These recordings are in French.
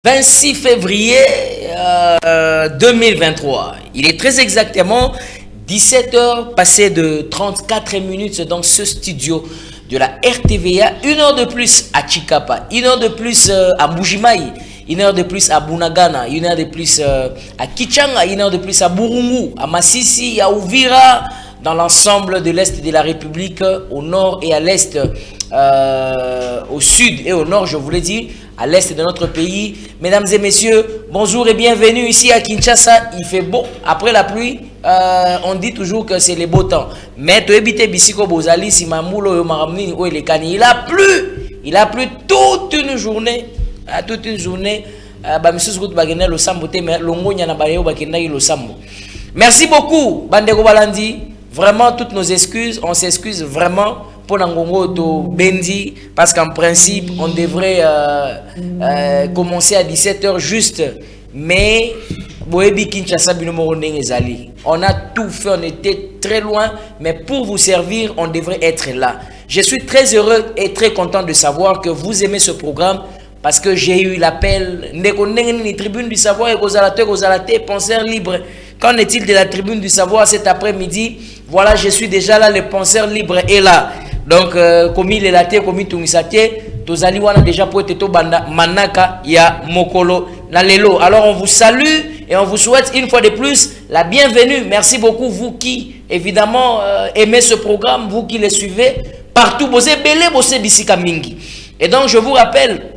26 février 2023. Il est très exactement 17h passées de 34 minutes dans ce studio de la RTVA. Une heure de plus à Chikapa, une heure de plus à Mbujimayi, une heure de plus à Bunagana, une heure de plus à Kichanga, une heure de plus à Burungu, à Masisi, à Uvira, dans l'ensemble de l'Est de la République, au nord et à l'Est, au sud et au nord, je vous l'ai dit, à l'Est de notre pays. Mesdames et messieurs, bonjour et bienvenue ici à Kinshasa. Il fait beau, après la pluie, on dit toujours que c'est le beau temps. Mais il a plu toute une journée. Merci beaucoup, Bandeko Balandi. Vraiment, toutes nos excuses, on s'excuse vraiment pour Nangongo to Bendi, parce qu'en principe, on devrait commencer à 17h juste. Mais, Boebi Kinshasa on a tout fait, on était très loin, mais pour vous servir, on devrait être là. Je suis très heureux et très content de savoir que vous aimez ce programme, parce que j'ai eu l'appel, tribune du savoir et aux penseurs libres. Qu'en est-il de la tribune du savoir cet après-midi? Voilà, je suis déjà là, le penseur libre est là. Donc, comme il est là, comme il est Tozali wana déjà pour être banda manaka ya mokolo na lelo. Alors, on vous salue et on vous souhaite une fois de plus la bienvenue. Merci beaucoup, vous qui, évidemment, aimez ce programme, vous qui le suivez partout. Et donc, je vous rappelle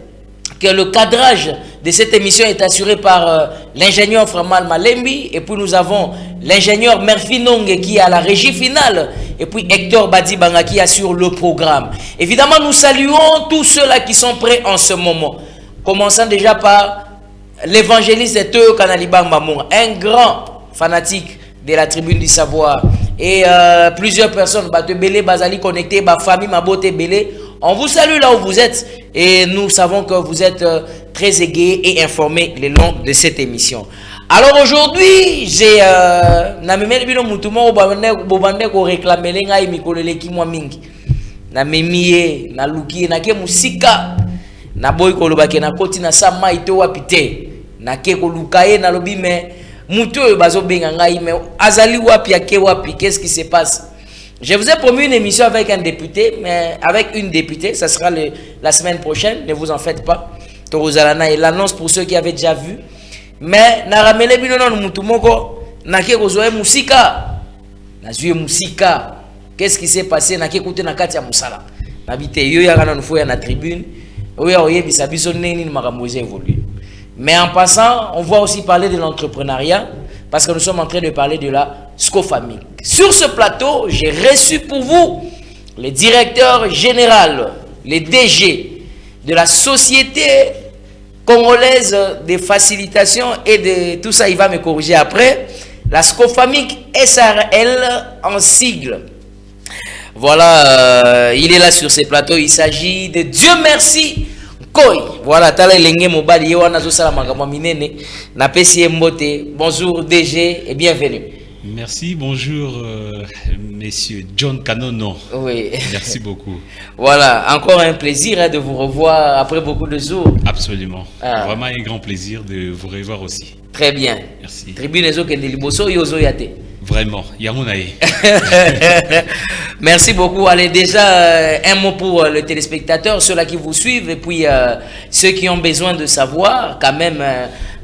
que le cadrage de cette émission est assuré par l'ingénieur Framal Malembi, et puis nous avons l'ingénieur Murphy Nongue qui est à la régie finale, et puis Hector Badibanga qui assure le programme. Évidemment, nous saluons tous ceux-là qui sont prêts en ce moment. Commençons déjà par l'évangéliste Teo Kanalibang Mamour, un grand fanatique de la tribune du savoir, et plusieurs personnes, Belé, Bazali connecté, famille Mabote Belé. On vous salue là où vous êtes et nous savons que vous êtes très égayés et informés le long de cette émission. Alors aujourd'hui, j'ai qu'est-ce qui se passe? Je vous ai promis une émission avec un député, mais avec une députée, ça sera la semaine prochaine, ne vous en faites pas. Torozalana et l'annonce pour ceux qui avaient déjà vu. Mais naramele binono mutumoko nake kozoe musika. Nazue musika. Qu'est-ce qui s'est passé nake koute na kati ya musala. Nabite yo ya kana nfo ya na tribune. Oya oye bisabiso neni makamboze évoluer. Mais en passant, on va aussi parler de l'entrepreneuriat, parce que nous sommes en train de parler de la Scofamic. Sur ce plateau, j'ai reçu pour vous le directeur général, le DG de la Société congolaise de facilitation et de tout ça, il va me corriger après, la Scofamic SARL en sigle. Voilà, il est là sur ce plateau, il s'agit de Dieu merci. Voilà, bonjour DG et bienvenue. Merci, bonjour messieurs John Canono. Oui. Merci beaucoup. Voilà, encore un plaisir de vous revoir après beaucoup de jours. Absolument. Vraiment un grand plaisir de vous revoir aussi. Très bien. Merci. Tribune Liboso Yozo Yate. Vraiment, Yamunaï. Merci beaucoup. Allez, déjà, un mot pour les téléspectateurs, ceux-là qui vous suivent, et puis ceux qui ont besoin de savoir, quand même,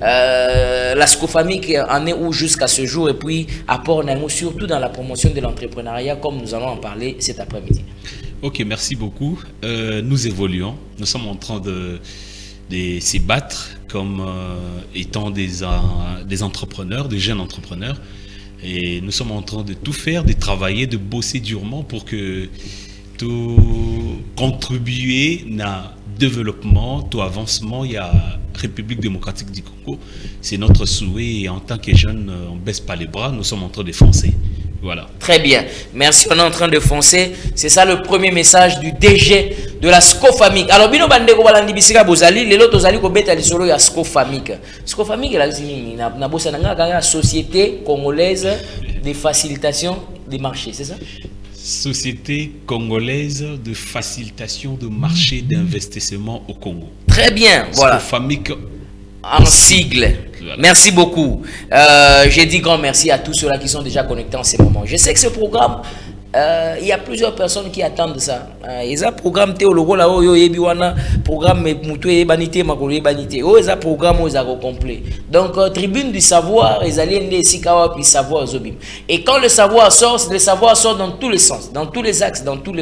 la Scofamic en est où jusqu'à ce jour, et puis apport surtout dans la promotion de l'entrepreneuriat, comme nous allons en parler cet après-midi. Ok, merci beaucoup. Nous évoluons. Nous sommes en train de se battre comme étant des entrepreneurs, des jeunes entrepreneurs. Et nous sommes en train de tout faire, de travailler, de bosser durement pour que tout contribuer à développement, tout avancement, il y a République démocratique du Congo. C'est notre souhait et en tant que jeunes, on ne baisse pas les bras, nous sommes en train de foncer. Voilà. Très bien. Merci, on est en train de foncer. C'est ça le premier message du DG de la Scofamic. Alors, bino bandeko balandi bisika bozali, lelo tozali ko beta lisolo ya Scofamic. Scofamic la zini na bossa nga société congolaise de facilitation des marchés, c'est ça? Société congolaise de facilitation de marché d'investissement au Congo. Très bien, voilà. Scofamic En sigle. Voilà. Merci beaucoup. J'ai dit grand merci à tous ceux-là qui sont déjà connectés en ce moment. Je sais que ce programme, il y a plusieurs personnes qui attendent ça. Ils ont programme théologo là où il y a programme mutué banité makolo banité. Oh, ils ont programme où ils ont complet. Donc tribune du savoir, ils allaient né sikawa puis savoir zobim. Et quand le savoir sort dans tous les sens, dans tous les axes, dans toutes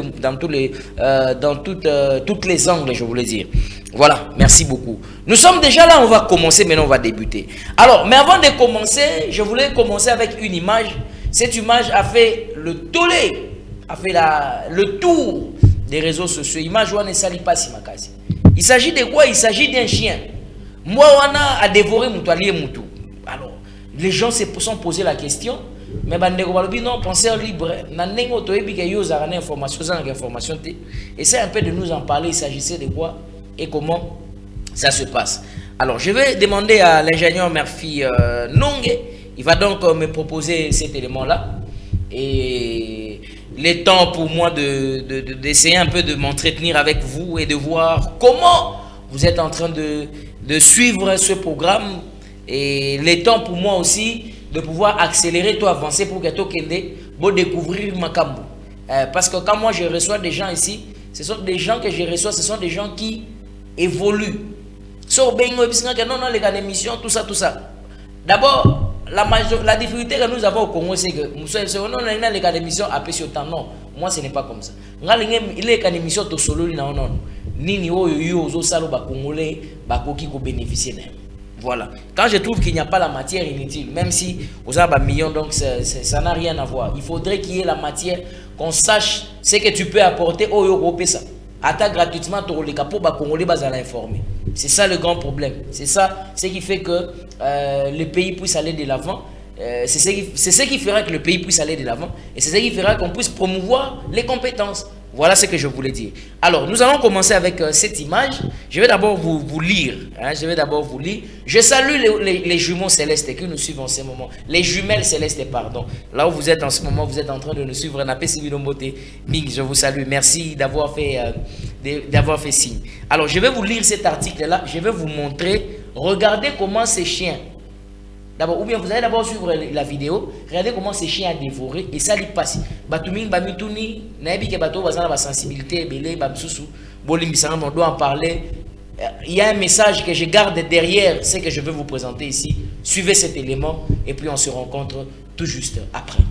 les angles, je voulais dire. Voilà, merci beaucoup. Nous sommes déjà là, on va commencer, maintenant on va débuter. Alors, mais avant de commencer, je voulais commencer avec une image. Cette image a fait le tollé, a fait le tour des réseaux sociaux. Image où on ne salit pas si makasi. Il s'agit de quoi? Il s'agit d'un chien. Moi, on a dévoré Moutoualier Moutou. Alors, les gens se sont posé la question. Mais non, penseur libre. Essaye un peu de nous en parler. Il s'agissait de quoi et comment ça se passe. Alors, je vais demander à l'ingénieur Murphy Nongue. Il va donc me proposer cet élément-là. Et le temps pour moi d'essayer un peu de m'entretenir avec vous et de voir comment vous êtes en train de suivre ce programme. Et le temps pour moi aussi de pouvoir accélérer, toi avancer pour que toi kende découvrir Makambu. Parce que quand moi je reçois des gens ici, ce sont des gens que je reçois, ce sont des gens qui évoluent. So, non, les gars d'émission, tout ça. D'abord, la difficulté que nous avons au Congo, c'est que nous avons les gars d'émission appelés sur temps. Non, moi ce n'est pas comme ça. Les gars d'émission, tout solo, non. Ni ozo salo ba congolais, ba koki ko bénéficier d'eux. Voilà. Quand je trouve qu'il n'y a pas la matière inutile, même si vous avez un million, donc ça n'a rien à voir. Il faudrait qu'il y ait la matière, qu'on sache ce que tu peux apporter au Europe. Ça. Attaque gratuitement, les capos, Congolais, informer. C'est ça le grand problème. C'est ça ce qui fait que le pays puisse aller de l'avant. C'est ce qui fera que le pays puisse aller de l'avant. Et c'est ce qui fera qu'on puisse promouvoir les compétences. Voilà ce que je voulais dire. Alors, nous allons commencer avec cette image. Je vais d'abord vous lire. Je salue les jumeaux célestes qui nous suivent en ce moment. Les jumelles célestes, pardon. Là où vous êtes en ce moment, vous êtes en train de nous suivre. Je vous salue. Merci d'avoir fait signe. Alors, je vais vous lire cet article-là. Je vais vous montrer. Regardez comment ces chiens... D'abord, ou bien vous allez d'abord suivre la vidéo, regardez comment ces chiens a dévoré et ça lui passe. Batuming bamituni, naebi ke bato bazana ba sensibilité belé bamsusu, bolimbisanga on doit en parler. Il y a un message que je garde derrière ce que je veux vous présenter ici. Suivez cet élément et puis on se rencontre tout juste après.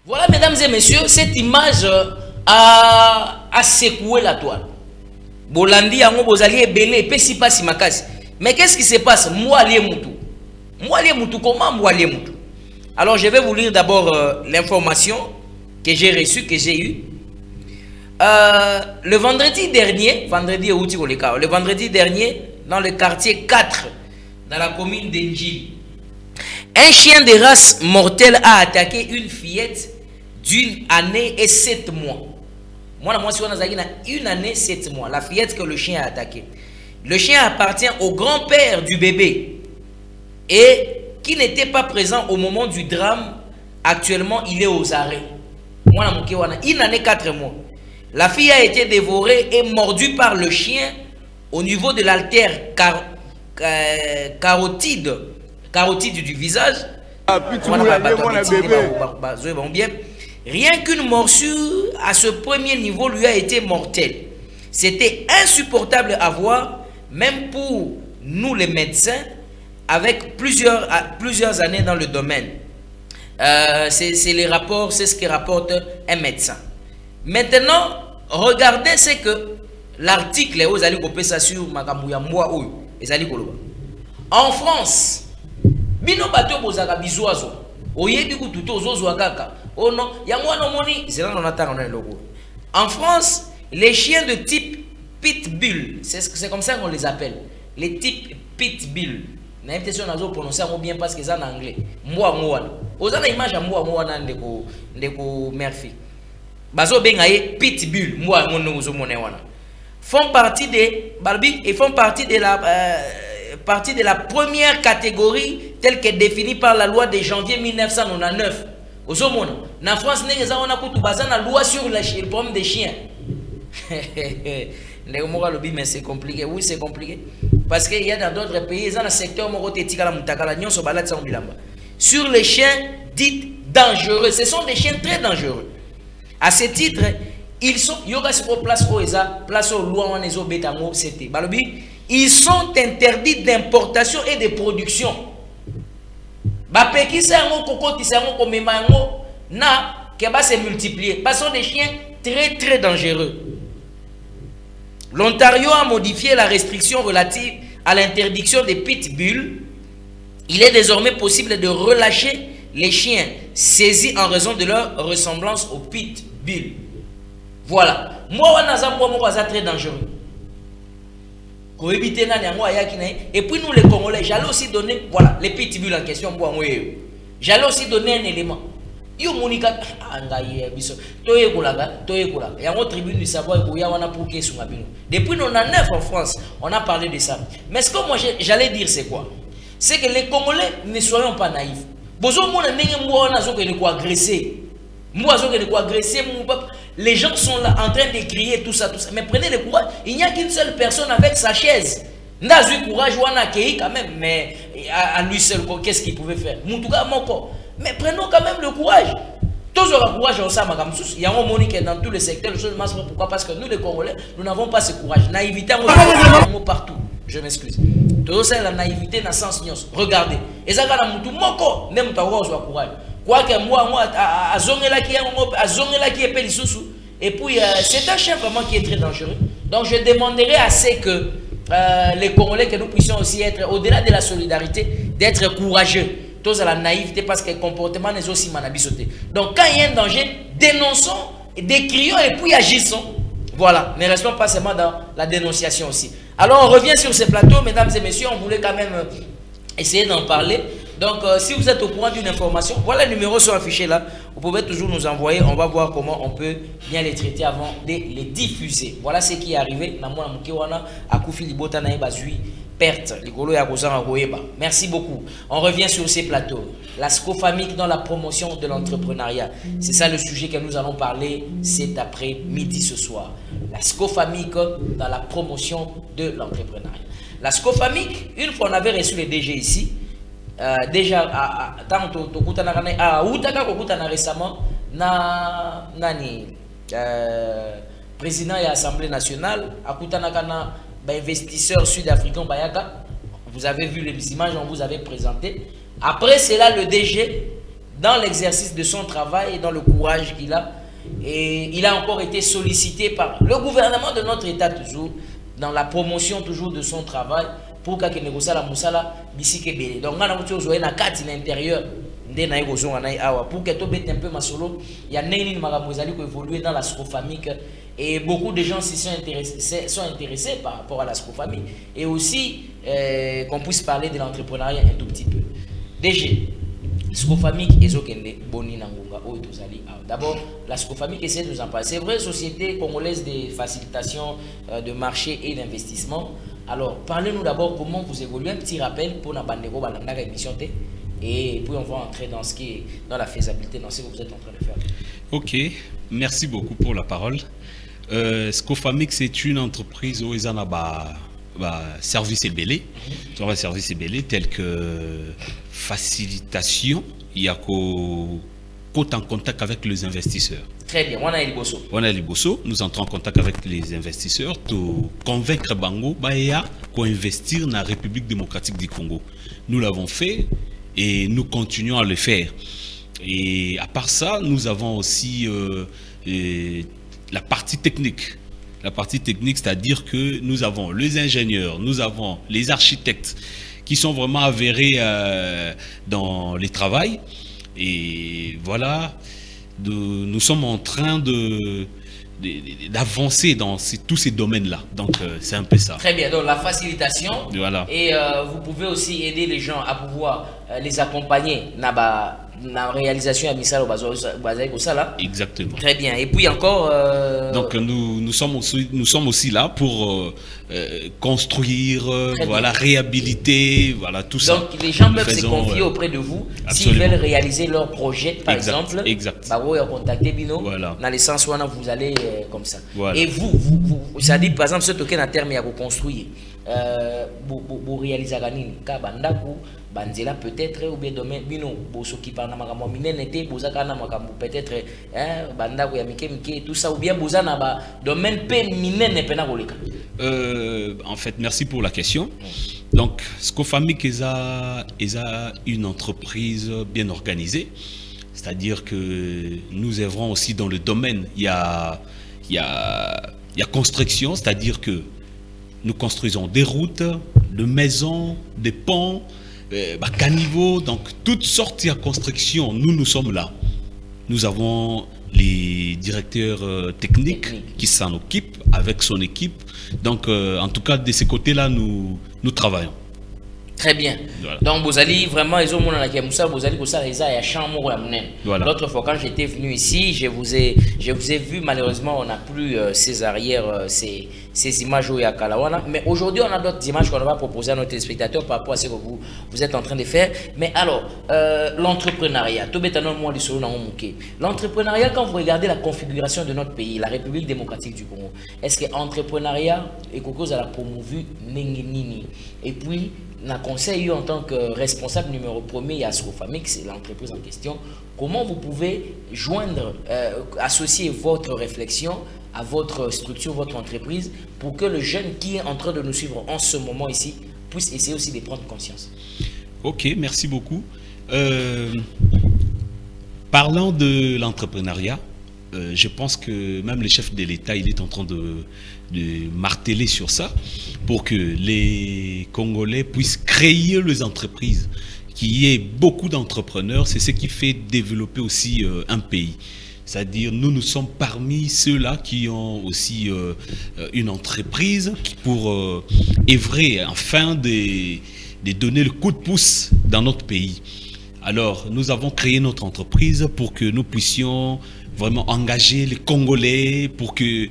Voilà, mesdames et messieurs, cette image a secoué la toile. Bolandi yango bozali ebele pesi pasi makasi. Mais qu'est-ce qui se passe? Moi lié mutu, comment moi lié mutu? Alors je vais vous lire d'abord l'information que j'ai reçue, que j'ai eue. Le vendredi dernier, dans le quartier 4, dans la commune d'Enjil, un chien de race mortelle a attaqué une fillette d'une année et 7 mois. Moi, si on a une année et 7 mois, la fillette que le chien a attaqué. Le chien appartient au grand-père du bébé et qui n'était pas présent au moment du drame. Actuellement, il est aux arrêts. Moi, une année et 4 mois. La fille a été dévorée et mordue par le chien au niveau de l'artère carotide du visage. Rien qu'une morsure à ce premier niveau lui a été mortelle. C'était insupportable à voir, même pour nous les médecins. avec plusieurs années dans le domaine. C'est les rapports, c'est ce que rapporte un médecin. Maintenant, regardez, c'est que l'article aux allez copier ça sur Makamouya Mwa ou les allez koloba. En France, bino bateau bozaka bizoazo. Oyebi ku tuto ozozo kaka. Oh non, ya moi non moni, c'est là on attend on est logo. En France, les chiens de type pitbull, c'est comme ça qu'on les appelle. Les types pitbull. Na intention nazo prononcer mo bien parce que ça en anglais. Mwa mwa. Ozana image ya mwa mwa ndeko Murphy. Bazo bengaye pitbull, mwa ngono ozo mona wana. Font partie de la première catégorie telle que définie par la loi de janvier 1999. Ozomona, na France n'est on a kutu bazana loi sur le problème des chiens. Mais c'est compliqué. Oui, c'est compliqué. Parce qu'il y a dans d'autres pays, dans le secteur sur les chiens dits dangereux. Ce sont des chiens très dangereux. À ce titre, ils sont ils sont interdits d'importation et de production. Se multiplier. Parce que ce sont des chiens très très dangereux. L'Ontario a modifié la restriction relative à l'interdiction des pitbulls. Il est désormais possible de relâcher les chiens saisis en raison de leur ressemblance aux pitbulls. Voilà. Moi, je suis très dangereux. Et puis nous les Congolais, j'allais aussi donner, voilà, les pitbulls en question. J'allais aussi donner un élément. Yo monika angaye biso toye kolaka yango tribune du savoir ko ya wana pour que sur mabino depuis 99 en France on a parlé de ça. Mais ce que moi j'allais dire c'est quoi? C'est que les Congolais ne soyons pas naïfs. Bozo mona ndenge mwa na zo ko agresser moi zo ko agresser mon peuple, les gens sont là en train de crier tout ça mais prenez le courage, il n'y a qu'une seule personne avec sa chaise. Ndazu courage wana kei quand même, mais à lui seul qu'est-ce qu'il pouvait faire? Mutuka moko. Mais prenons quand même le courage. Tous auront courage au Sama Gamsus. Il y a un monique dans tous les secteurs. Pourquoi? Parce que nous, les Congolais, nous n'avons pas ce courage. Naïveté, partout. Je m'excuse. Tout ça, la naïveté, dans le sens nios. Regardez. Et ça, quand moko, même ta courage. Quoi que moi, à Zongela qui est pélissousou. Et puis, c'est un chien vraiment qui est très dangereux. Donc, je demanderai à ce que les Congolais, que nous puissions aussi être, au-delà de la solidarité, d'être courageux. Tous à la naïveté parce que le comportement est aussi manabisoté. Donc quand il y a un danger, dénonçons, décrions et puis agissons. Voilà, ne restons pas seulement dans la dénonciation aussi. Alors on revient sur ce plateau, mesdames et messieurs, on voulait quand même essayer d'en parler. Donc si vous êtes au courant d'une information, voilà, les numéros sont affichés là. Vous pouvez toujours nous envoyer, on va voir comment on peut bien les traiter avant de les diffuser. Voilà ce qui est arrivé. Merci beaucoup. On revient sur ces plateaux. La scofamique dans la promotion de l'entrepreneuriat. C'est ça le sujet que nous allons parler cet après-midi ce soir. La scofamique dans la promotion de l'entrepreneuriat. La scofamique, une fois on avait reçu les DG ici, déjà, récemment, président de l'Assemblée nationale, investisseurs sud-africains, vous avez vu les images, on vous avait présenté. Après cela, le DG, dans l'exercice de son travail et dans le courage qu'il a, et il a encore été sollicité par le gouvernement de notre État toujours, dans la promotion toujours de son travail, pour qu'il négocie la moussala d'ici que belé. Donc, on a une carte l'intérieur pour que tout un peu ma solo, il y a des gens qui évoluer dans la scofamique et beaucoup de gens sont intéressés par rapport à la scofamique et aussi qu'on puisse parler de l'entrepreneuriat un tout petit peu. DG, scofamique et zokende boni nangunga o tozali. D'abord, la scofamique essaie de nous en parler. C'est vrai, société congolaise de facilitation de marché et d'investissement. Alors, parlez-nous d'abord comment vous évoluez. Un petit rappel pour la bandego balandaka émission T. Et puis on va entrer dans ce qui est dans la faisabilité, dans ce que vous êtes en train de faire. Ok, merci beaucoup pour la parole. Scofamique, c'est une entreprise où ils en ont service ébélé, service ébélé tel que facilitation, il y a côte en contact avec les investisseurs. Très bien, on a Liboso. On a Liboso, nous entrons en contact avec les investisseurs pour convaincre Bango Baya pour investir dans la République démocratique du Congo. Nous l'avons fait et nous continuons à le faire. Et à part ça, nous avons aussi la partie technique. La partie technique, c'est-à-dire que nous avons les ingénieurs, nous avons les architectes qui sont vraiment avérés dans les travaux. Et voilà, nous sommes en train d'avancer dans tous ces domaines-là. Donc, c'est un peu ça. Très bien, donc la facilitation. Voilà. Et vous pouvez aussi aider les gens à pouvoir les accompagner dans la réalisation de Misalo Bazai. Exactement. Très bien. Et puis encore... Donc, nous sommes aussi là pour construire, voilà, réhabiliter, voilà, tout ça. Donc, les gens peuvent se confier auprès de vous s'ils veulent réaliser leur projet, par exemple. Exact. Contacter Bino. Voilà. Dans le sens où vous allez comme ça. Voilà. Et vous ça dit, par exemple, ce token à terme, il y a construire. Vous réalisez la nini Kabandaku. Banzela peut-être ou bien domaine bino boso qui parle na minene te bozaka na makambo peut-être banda ko ya mike tout ça ou bien bozana ba domaine pe minene pena koleka. En fait, merci pour la question. Donc, Scofamic est une entreprise bien organisée, c'est-à-dire que nous œuvrons aussi dans le domaine. Il y a construction, c'est-à-dire que nous construisons des routes, des maisons, des ponts, caniveaux, donc toutes sortes de constructions. Nous sommes là. Nous avons les directeurs techniques qui s'en occupent avec son équipe. Donc, en tout cas, de ce côté-là, nous travaillons. Très bien. Voilà. Donc, Bozali, vraiment, ils ont mon Bozali, voilà. L'autre fois, quand j'étais venu ici, je vous ai vu, malheureusement, on n'a plus ces arrières, ces images au Yakalawana. Mais aujourd'hui, on a d'autres images qu'on va proposer à nos téléspectateurs par rapport à ce que vous êtes en train de faire. Mais alors, l'entrepreneuriat, l'entrepreneuriat, quand vous regardez la configuration de notre pays, la République démocratique du Congo, est-ce que l'entrepreneuriat est quelque chose à la promouvu Nini? Et puis, le conseil en tant que responsable numéro 1er à Scofamic, c'est l'entreprise en question. Comment vous pouvez joindre, associer votre réflexion à votre structure, votre entreprise, pour que le jeune qui est en train de nous suivre en ce moment ici puisse essayer aussi de prendre conscience? Ok, merci beaucoup. Parlant de l'entrepreneuriat, je pense que même le chef de l'État, il est en train de marteler sur ça pour que les Congolais puissent créer les entreprises, qu'il y ait beaucoup d'entrepreneurs. C'est ce qui fait développer aussi un pays. C'est-à-dire, nous sommes parmi ceux-là qui ont aussi une entreprise pour œuvrer afin de donner le coup de pouce dans notre pays. Alors, nous avons créé notre entreprise pour que nous puissions vraiment engager les Congolais pour que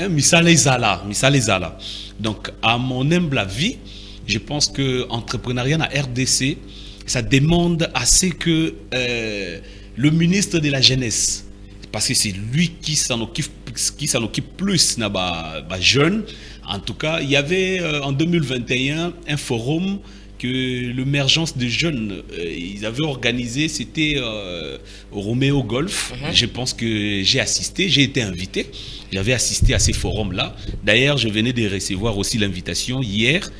Misala Zala. Donc, à mon humble avis, je pense que l'entrepreneuriat en RDC, ça demande assez que le ministre de la Jeunesse, parce que c'est lui qui s'en occupe plus jeunes. En tout cas, il y avait en 2021 un forum que l'émergence des jeunes, ils avaient organisé, c'était au Roméo Golf. Je pense que j'ai assisté, j'ai été invité. J'avais assisté à ces forums-là. D'ailleurs, je venais de recevoir aussi l'invitation hier,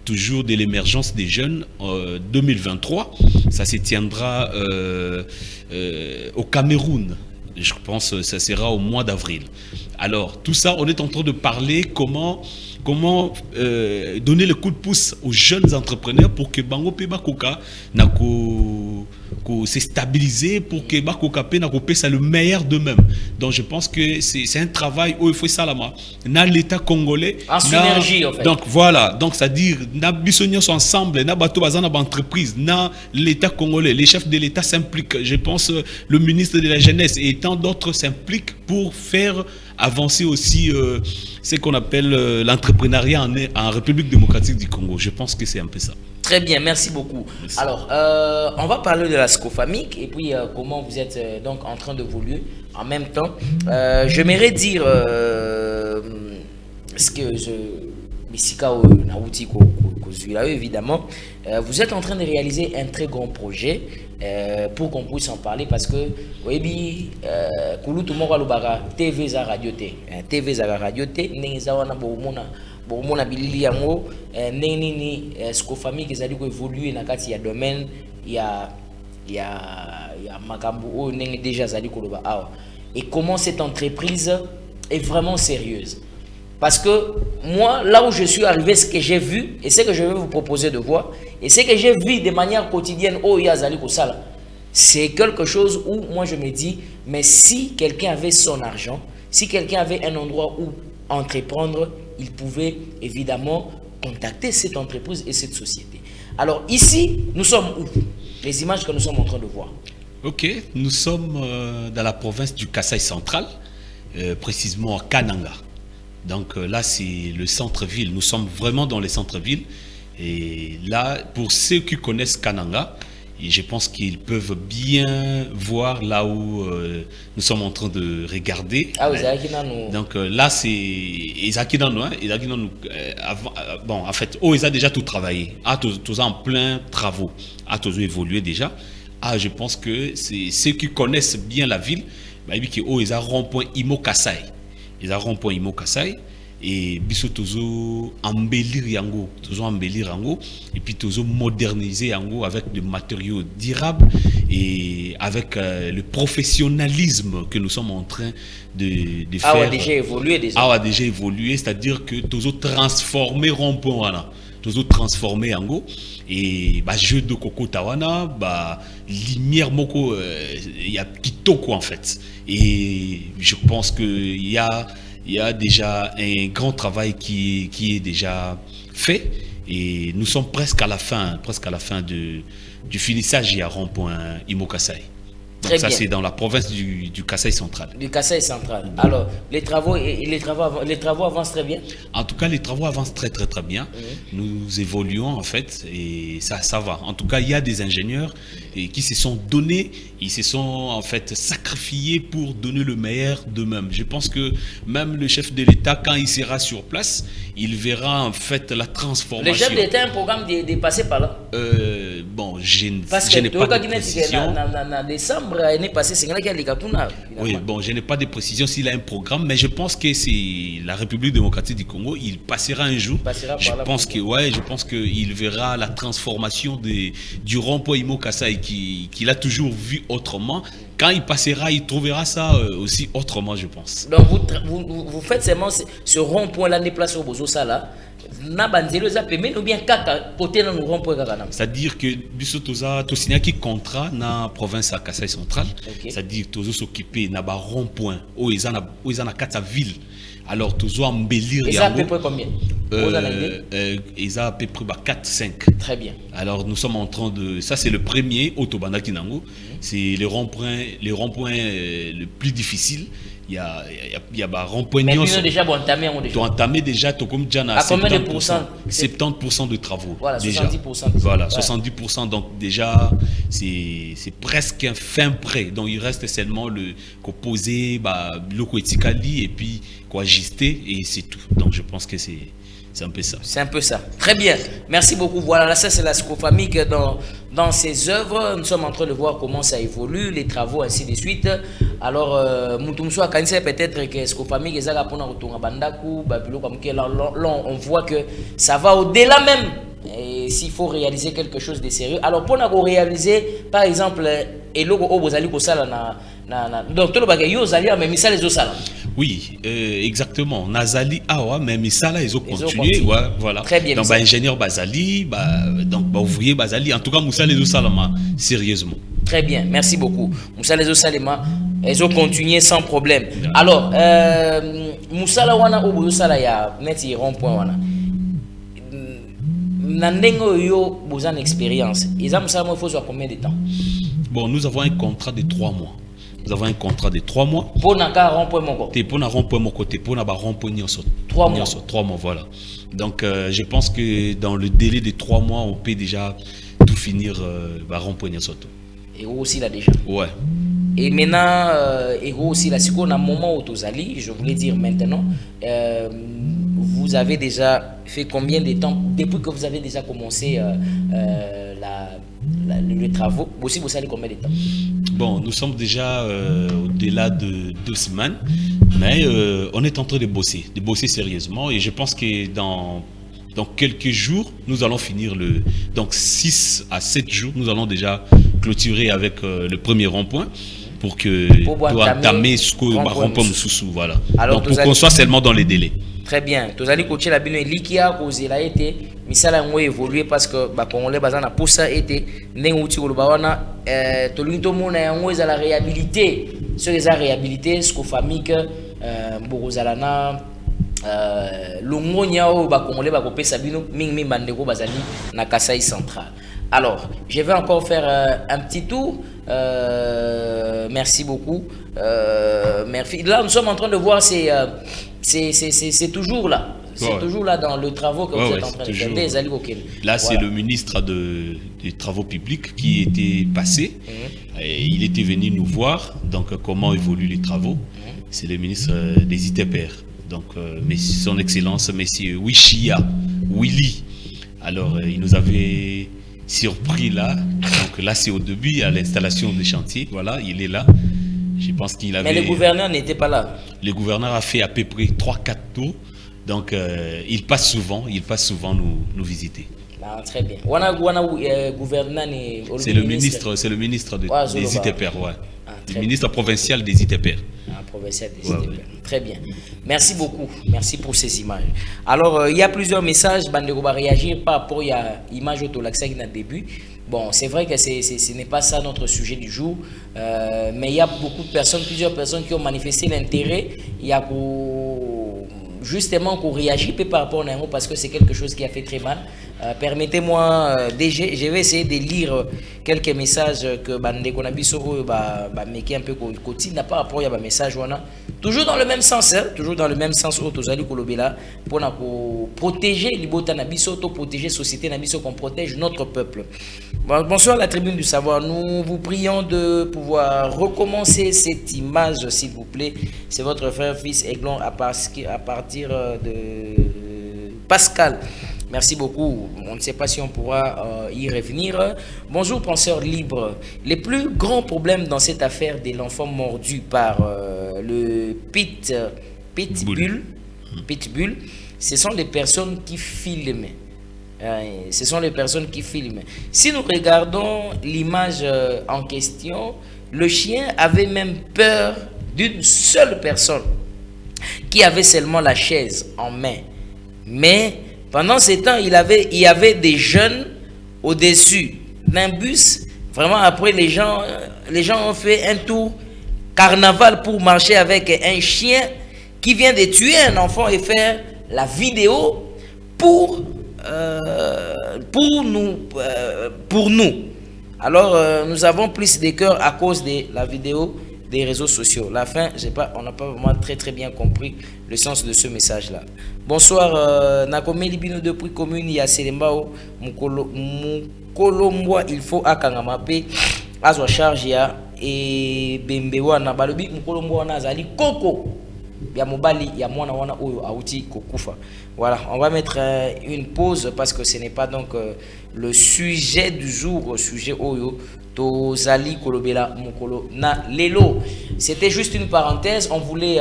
toujours de l'émergence des jeunes 2023. Ça se tiendra au Cameroun. Je pense que ça sera au mois d'avril. Alors, tout ça, on est en train de parler comment donner le coup de pouce aux jeunes entrepreneurs pour que Bango Pe Bakoka se stabiliser, pour que Bakoka Pe Nakope ça le meilleur d'eux-mêmes. Donc, je pense que c'est un travail où il faut ça là-bas. Dans l'État congolais. En synergie, en fait. Donc, voilà. Donc, c'est-à-dire, na bisognos sont ensemble, na bateau bazana entreprise, na l'État congolais. Les chefs de l'État s'impliquent. Je pense le ministre de la Jeunesse et tant d'autres s'impliquent pour faire avancer aussi ce qu'on appelle l'entrepreneuriat en République démocratique du Congo. Je pense que c'est un peu ça. Très bien, merci beaucoup. Merci. Alors, on va parler de la Scofamic et puis comment vous êtes donc en train d'évoluer en même temps. J'aimerais dire ce que je... Misika Nauti là, évidemment. Vous êtes en train de réaliser un très grand projet pour qu'on puisse en parler parce que, oui, Kouloutou Moraloubaga, TV za radio T, TV za radio T, Nenzawana Boumona Bilili Yango, Nenini, Scofami qui a dit évoluer dans le domaine, il y a Makambo, déjà Zali Koloba. Et comment cette entreprise est vraiment sérieuse. Parce que moi, là où je suis arrivé, ce que j'ai vu, et ce que je vais vous proposer de voir, et ce que j'ai vu de manière quotidienne, c'est quelque chose où moi je me dis, mais si quelqu'un avait son argent, si quelqu'un avait un endroit où entreprendre, il pouvait évidemment contacter cette entreprise et cette société. Alors ici, nous sommes où? Les images que nous sommes en train de voir. Ok, nous sommes dans la province du Kasaï central, précisément à Kananga. Donc là, c'est le centre-ville. Nous sommes vraiment dans les centres-villes. Et là, pour ceux qui connaissent Kananga, et je pense qu'ils peuvent bien voir là où nous sommes en train de regarder. Ah, donc là, c'est Isaki Nanou. Bon, en fait, ils ont déjà tout travaillé. Tous en plein travaux. Tous ont évolué déjà. Je pense que c'est ceux qui connaissent bien la ville. Ils ont rond-point Imo Kasai. Ils ont rond-point Imo Kasai. Et biso tozo embellir yango, et puis tozo moderniser yango avec des matériaux durables et avec le professionnalisme que nous sommes en train de faire. A déjà évolué, c'est-à-dire que tozo transformer rond-point wana, tozo transformer yango et jeu de coco tawana, lumière moko il y a kitoko en fait. Et je pense que il y a déjà un grand travail qui est déjà fait et nous sommes presque à la fin du finissage à rond-point Imo Kasai. Donc ça c'est dans la province du Kasaï central. Du Kasaï central. Alors les travaux avancent très bien. En tout cas les travaux avancent très bien. Nous évoluons en fait et ça va. En tout cas il y a des ingénieurs qui se sont donnés, ils se sont en fait sacrifiés pour donner le meilleur d'eux-mêmes. Je pense que même le chef de l'État, quand il sera sur place, il verra en fait la transformation. Le chef de l'État a un programme de passer par là. Bon, je n'ai pas de précision. En décembre, l'année passée, c'est oui, bon, je n'ai pas de précision s'il a un programme, mais je pense que c'est la République démocratique du Congo. Il passera un jour. Je pense qu'il verra la transformation du rond-point Imo Kasai qu'il a toujours vu autrement. Quand il passera, il trouvera ça aussi autrement, je pense. Donc vous faites seulement ce rond-point-là, les places au Bozo Sala. C'est-à-dire que Bissotoza to signé qui contrat dans la province à Kasaï central, c'est-à-dire que s'occuper na ba rond-point où ils en a quatre villes. Alors tous embellir ils ont à peu près combien? Ils ont à peu près 4-5. Très bien. Alors nous sommes en train de ça c'est le premier Otobanda Kinango, c'est le rond-point le plus difficile. Il y a rond-point. Mais ils ont déjà entamé déjà comme Djana. À combien de pourcents? 70% de travaux. Voilà, déjà. 70%. Voilà, 70%. Donc déjà, c'est presque un fin prêt. Donc il reste seulement le composé, le coéticali et puis quoi ajuster et c'est tout. Donc je pense que c'est un peu ça. C'est un peu ça. Très bien. Merci beaucoup. Voilà, là, ça c'est la Scofami dans ses œuvres. Nous sommes en train de voir comment ça évolue, les travaux, ainsi de suite. Alors, peut-être que Scofami, on voit que ça va au-delà même. Et s'il faut réaliser quelque chose de sérieux. Alors, pour nous réaliser, par exemple, et logo Obozali Kosala donc tout le bagage Yozali mais misala les osala. Oui, exactement. Nazali awa mais misala ils ont continué, voilà. Très bien. Donc ingénieur Bazali, donc ouvrier Bazali, en tout cas Moussa les osala sérieusement. Très bien, merci beaucoup. Moussa les osala ils ont continué sans problème. Yeah. Alors Moussa la wana obosala ya neti rond-point wana. Nandengo yo bozan expérience. Ils ont ça il faut sur combien de temps? Bon, nous avons un contrat de 3 mois. Nous avons un contrat de 3 mois. Pour na rond-point mon côté. Pour na rond-point mon côté, pour na rond-point nyonso. 3 mois. 3 mois, voilà. Donc je pense que dans le délai de 3 mois, on peut déjà tout finir rond-point nyonso. Et aussi là déjà. Ouais. Et maintenant, et aussi là, c'est qu'on a un moment où tu as je voulais dire maintenant, vous avez déjà fait combien de temps depuis que vous avez déjà commencé les travaux? Aussi, vous savez combien de temps? Bon, nous sommes déjà au-delà de 2 semaines, mais on est en train de bosser sérieusement, et je pense que dans quelques jours, nous allons finir donc 6 à 7 jours, nous allons déjà clôturer avec le premier rond-point pour entamer ce rond-point sous voilà. Alors, donc pour qu'on soit seulement dans les délais. Très bien. Vous allez coacher la bino likia cause la été misala ngo évoluer parce que ba congolais bazana poussa été nenguti ko bawana tolinto mona yango za la réhabilité sur les réhabilité ce ko famille que mbozalana longonya o ba congolais ba ko pesa bino mingi bandeko bazali na Kasai central. Alors, je vais encore faire un petit tour. Merci beaucoup. Merci. Là, nous sommes en train de voir, c'est toujours là. C'est toujours là dans le travaux que vous êtes en train de faire. Là, c'est le ministre des Travaux publics qui était passé. Et il était venu nous voir, donc comment évoluent les travaux. C'est le ministre des ITPR. Donc, son Excellence, Monsieur Willy. Alors, il nous avait surpris là. Donc là, c'est au début, à l'installation des chantiers. Voilà, il est là. Je pense qu'il avait... Mais le gouverneur n'était pas là. Le gouverneur a fait à peu près 3-4 tours. Donc, il passe souvent nous visiter. Ah, très bien. C'est le ministre des ITPR, ouais. Le ministre provincial des ITPR. Provincial des ITPR. Très bien. Merci beaucoup. Merci pour ces images. Alors, il y a plusieurs messages. Bandeko va réagir par rapport à l'image autolaxée qui est au début. Bon, c'est vrai que ce n'est pas ça notre sujet du jour. Mais il y a beaucoup de personnes, plusieurs personnes qui ont manifesté l'intérêt. Il y a justement qu'on réagit par rapport à nous parce que c'est quelque chose qui a fait très mal. Permettez-moi, je vais essayer de lire quelques messages que Bandeko Nabiso meki un peu quotidien par rapport à message toujours dans le même sens, hein, toujours dans le même sens où tozali kolobela pour protéger libota Nabiso, protéger société Nabiso, qu'on protège notre peuple. Bonsoir la tribune du savoir, nous vous prions de pouvoir recommencer cette image s'il vous plaît. C'est votre frère fils Aiglon à partir de Pascal. Merci beaucoup. On ne sait pas si on pourra y revenir. Bonjour, penseurs libres. Les plus grands problèmes dans cette affaire de l'enfant mordu par le pitbull, ce sont les personnes qui filment. Ce sont les personnes qui filment. Si nous regardons l'image en question, le chien avait même peur d'une seule personne qui avait seulement la chaise en main. Mais pendant ce temps, il y avait des jeunes au-dessus d'un bus. Vraiment, après, les gens ont fait un tour carnaval pour marcher avec un chien qui vient de tuer un enfant et faire la vidéo pour nous. Alors, nous avons plus de cœur à cause de la vidéo des réseaux sociaux. La fin, on n'a pas vraiment très bien compris le sens de ce message-là. Bonsoir, Nakome Libino depuis commune, il y a Selembao, Mukolomboa, il faut akangamape, azwa charge ya et Bembewa na balobi Mukolomboa na zali koko. Ya mobali ya mwana wana oyo auti kokufa. Voilà, on va mettre une pause parce que ce n'est pas donc le sujet du jour, sujet oyo tozali kolobela mukolo na lelo. C'était juste une parenthèse, on voulait